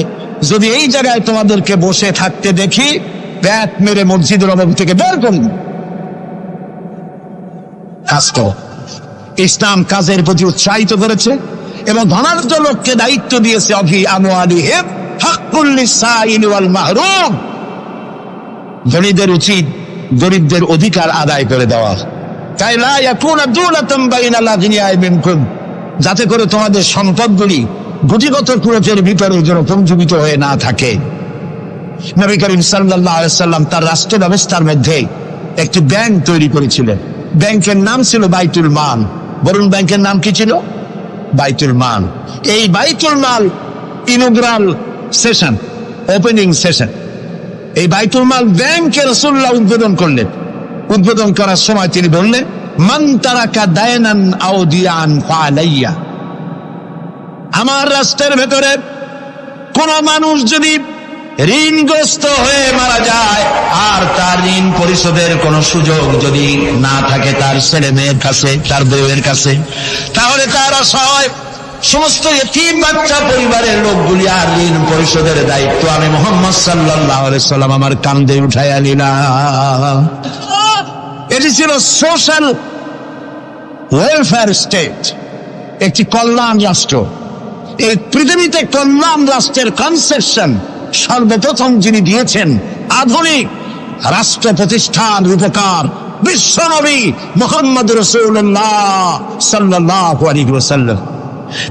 যদি এই জায়গায় তোমাদেরকে বসে থাকতে দেখি, ব্যাট মেরে মসজিদের নববী থেকে বের করুন। কাজ করো। ইসলাম কাজের প্রতি উৎসাহিত করেছে এবং ধনাঢ্য লোককে দায়িত্ব দিয়েছে, অফি আমওয়ালিহিম হাক্কুল লিসাইল ওয়াল মাহরুম। ধনীদের উচিত গরিবদের অধিকার আদায় করে দেওয়া, তাই লা ইয়াকুনা দুলাতাম বাইনাল আগনিয়া মিনকুম, যাতে করে তোমাদের সম্পদগুলি গুটিগত কুরতের ভিতরে যেন পঞ্জীবিত হয়ে না থাকে। নবী করিম সাল্লাল্লাহু আলাইহি ওয়াসাল্লাম তার রাষ্ট্র ব্যবস্থার মধ্যে একটি ব্যাংক তৈরি করেছিলেন। ব্যাংকের নাম ছিল বাইতুল মাল। বলুন, ব্যাংকের নাম কি ছিল? বাইতুল মাল। এই বাইতুল মাল ইনগ্রাল সেশন, ওপেনিং সেশন, এই বাইতুল মাল ব্যাংকে রাসূলুল্লাহ উদ্বোধন করলেন। উদ্বোধন করার সময় তিনি বললেন, মান তারাকা দায়নান আও দিয়ান ফালাইয়া। আমার রাষ্ট্রের ভেতরে কোন মানুষ যদি ঋণগ্রস্ত হয়ে মারা যায় আর তার ঋণ পরিশোধের কোন সুযোগ যদি না থাকে তার ছেলে মেয়ের কাছে, তার বউয়ের কাছে, তাহলে তার অসহায় সমস্ত ইতিম বাচ্চা পরিবারের লোকগুলি আর ঋণ পরিশোধের দায়িত্ব আমি মুহাম্মদ সাল্লাল্লাহু আলাইহি সাল্লাম আমার কাঁধে উঠাইয়া নিলাম। এটি ছিল সোশ্যাল ওয়েলফেয়ার স্টেট, একটি কল্যাণ রাষ্ট্র। এই পৃথিবীতে কল্যাণ রাষ্ট্রের কনসেপশন সর্বপ্রথম যিনি দিয়েছেন, আধুনিক রাষ্ট্র প্রতিষ্ঠান রূপকার বিশ্বনবী মুহাম্মদ রাসূলুল্লাহ সাল্লাল্লাহু আলাইহি ওয়াসাল্লাম।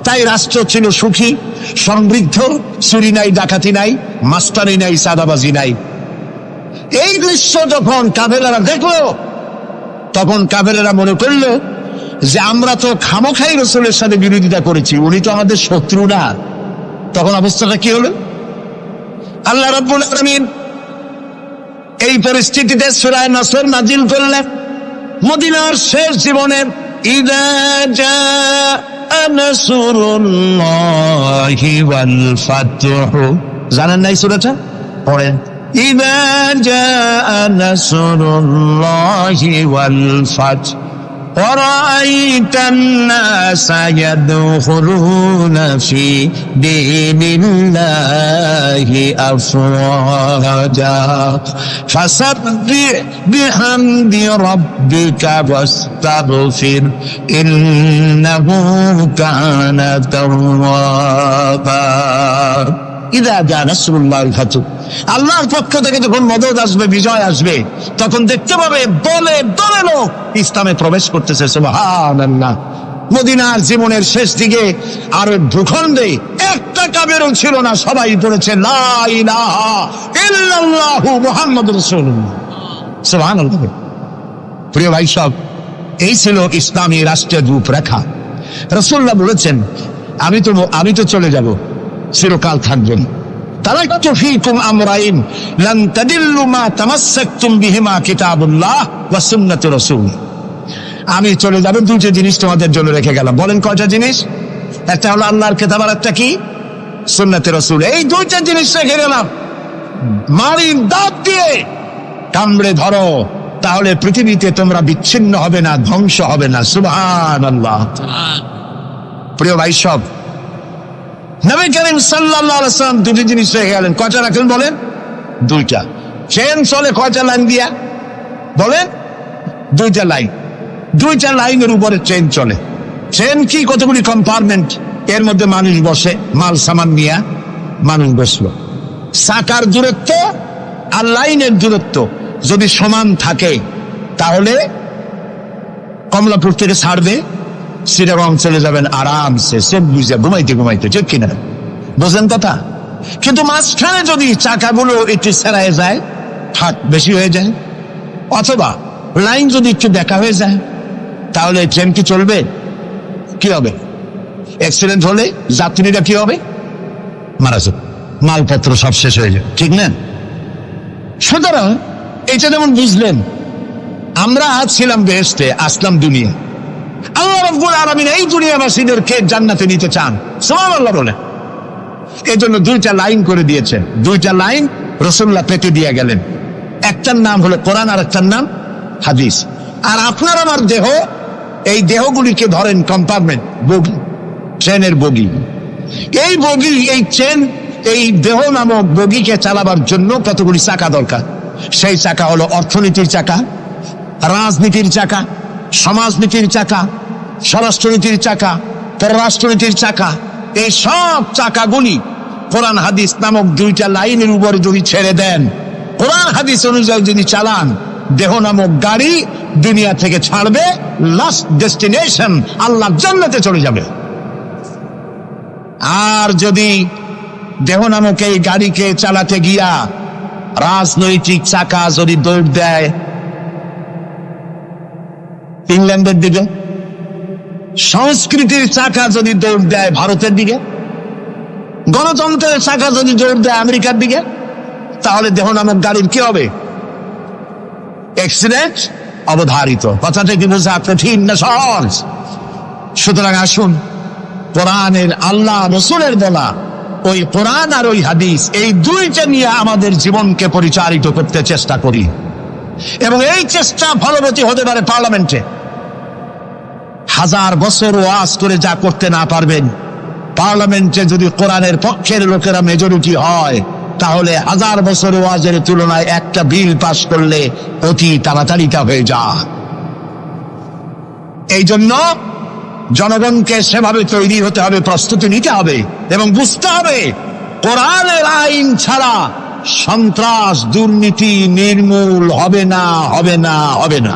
তাই রাষ্ট্র ছিল সুখী, সমৃদ্ধ, চুরি নাই, ডাকাতি নাই, মাস্তানি নাই, সাদাবাজি নাই। এই দৃশ্য যখন কাফেরেরা দেখলো, তখন কাফেরেরা মনে করলো যে আমরা তো খামোখাই রাসূলের সাথে বিরোধিতা করেছি, উনি তো আমাদের শত্রু না। তখন অবস্থাটা কি হলো? আল্লাহ রাব্বুল আলামিন এই পরিস্থিতিতে সূরা নাসর নাজিল করলেন। মদিনার শেষ জীবনে ইযা জাআ নাসরুল্লাহি ওয়াল ফাতহু, জানেন না এই সূরাটা? পড়েন, ইযা জাআ নাসরুল্লাহি ওয়াল ফাতহু وَرَأَيْتَ النَّاسَ يَدْخُلُونَ فِي دِينِ اللَّهِ أَفْوَاجًا فَسَبِّحْ بِحَمْدِ رَبِّكَ وَاسْتَغْفِرْ إِنَّهُ كَانَ تَوَّابًا। ইযা জাআ নাসরুল্লাহিল ফাতহু, আল্লাহর পক্ষ থেকে যখন মদদ আসবে, বিজয় আসবে, তখন দেখতে পাবে দলে দলে লোক ইসলামে প্রবেশ করতেছে। সুবহানাল্লাহ। মদিনার জীবনের শেষ দিকে আর ভূখণ্ডে একটা কাফেরও ছিল না, সবাই পড়েছে লা ইলাহা ইল্লাল্লাহু মুহাম্মাদুর রাসূলুল্লাহ। সুবহানাল্লাহ। প্রিয় ভাই সব, এই ছিল ইসলামী রাষ্ট্রের রূপরেখা। রাসূলুল্লাহ বলেছেন, আমি তো চলে যাব, চিরকাল থাকবেন। তারাকতু ফীকুম আমরাইন লান তাদিল্লু মা তামাসসাকতুম বিহিমা কিতাবুল্লাহ ওয়া সুন্নাতুর রাসূল। আমি চলে যাব, দুটো জিনিস তোমাদের জন্য রেখে গেলাম। বলেন কয়টা জিনিস? একটা হলো আল্লাহর কিতাব, আর একটা কি? সুন্নাতে রাসূল। এই দুইটা জিনিস রেখে গেলাম। মারির দাঁত দিয়ে কামড়ে ধরো, তাহলে পৃথিবীতে তোমরা বিচ্ছিন্ন হবে না, ধ্বংস হবে না। সুবহানাল্লাহ। প্রিয় ভাই সব, নবী করিম সাল্লাল্লাহু আলাইহি ওয়াসাল্লাম দুটি জিনিস রেখে গেলেন। কয়টা রাখলেন বলেন? দুইটা। চেন চলে কয়টা লাইন দিয়া? বলেন? দুইটা লাইন। দুইটা লাইনের উপরে ট্রেন চলে। ট্রেন কি? কতগুলি কম্পার্টমেন্ট, এর মধ্যে মানুষ বসে, মাল সামান নিয়ে মানুষ বসলো। চাকার দূরত্ব আর লাইনের দূরত্ব যদি সমান থাকে, তাহলে কমলাপুর থেকে ছাড়বে, চিটাগং চলে যাবেন আরামসে, সেফ বুঝে ঘুমাইতে ঘুমাইতে, ঠিক কিনা? বোঝেন কথা? কিন্তু মাঝখানে যদি চাকাগুলো একটু ছেড়ায় যায়, ফাঁক বেশি হয়ে যায়, অথবা লাইন যদি একটু দেখা হয়ে যায়, তাহলে ট্রেন কি চলবে? কি হবে? অ্যাক্সিডেন্ট হলে যাত্রীরা কি হবে? মারা যাবে, মালপত্র সব শেষ হয়ে যাবে, ঠিক না? সুতরাং এটা যেমন বুঝলেন, আমরা ছিলাম বেহেশতে, আসলাম দুনিয়া। আল্লাহ রাব্বুল আলামিন এই দুনিয়াবাসীদেরকে জান্নাতে নিতে চান, সুবহানাল্লাহ বলে। এই জন্য দুইটা লাইন করে দিয়েছেন। দুইটা লাইন রাসূলুল্লাহ পেতে দিয়ে গেলেন। একটার নাম হলো কোরআন, আর একটার নাম হাদিস। আর আপনার আমার দেহ, এই দেহগুলিকে ধরেন কম্পার্টমেন্ট, বগি, ট্রেনের বগি। এই বগি, এই ট্রেন, এই দেহ নামক বগিকে চালাবার জন্য কতগুলি চাকা দরকার। সেই চাকা হলো অর্থনীতির চাকা, রাজনীতির চাকা, সমাজনীতির চাকা, স্বরাষ্ট্রনীতির চাকা, পররাষ্ট্রনীতির চাকা। এই সব চাকাগুলি কোরআন হাদিস নামক দুইটা লাইনের উপর যদি ছেড়ে দেন, কোরআন হাদিস অনুযায়ী যদি চালান, দেহ নামক গাড়ি দুনিয়া থেকে ছাড়বে, লাস্ট ডেস্টিনেশন আল্লাহর জান্নাতে চলে যাবে। আর যদি দেহ নামক এই গাড়িকে চালাতে গিয়া রাজনৈতিক চাকা যদি দৌড় দেয় ইংল্যান্ডের দিকে, সংস্কৃতির চাকা যদি দৌড় দেয় ভারতের দিকে, গণতন্ত্রের চাকা যদি দৌড় দেয় আমেরিকার দিকে, তাহলে দেহ নামক গাড়ির কি হবে? অ্যাক্সিডেন্ট অবধারিত। কথাটা কি বোঝা কঠিন না সহজ? সুতরাং আসুন, কোরআনের, আল্লাহ রাসূলের বলা ওই কোরআন আর ওই হাদিস, এই দুইটা নিয়ে আমাদের জীবনকে পরিচালিত করতে চেষ্টা করি। এবং এই চেষ্টা ফলবতী হতে পারে পার্লামেন্টে। 1000 বছর ওয়াজ করে যা করতে না পারবেন, পার্লামেন্টে যদি কোরআনের পক্ষের লোকেরা মেজরিটি হয়, তাহলে 1000 বছর ওয়াজের তুলনায় একটা বিল পাস করলে অতি তাড়াতাড়ি তা হয়ে যায়। এই জন্য জনগণকে সেভাবে তৈরি হতে হবে, প্রস্তুতি নিতে হবে এবং বুঝতে হবে কোরআনের আইন ছাড়া সন্ত্রাস, দুর্নীতি নির্মূল হবে না, হবে না, হবে না।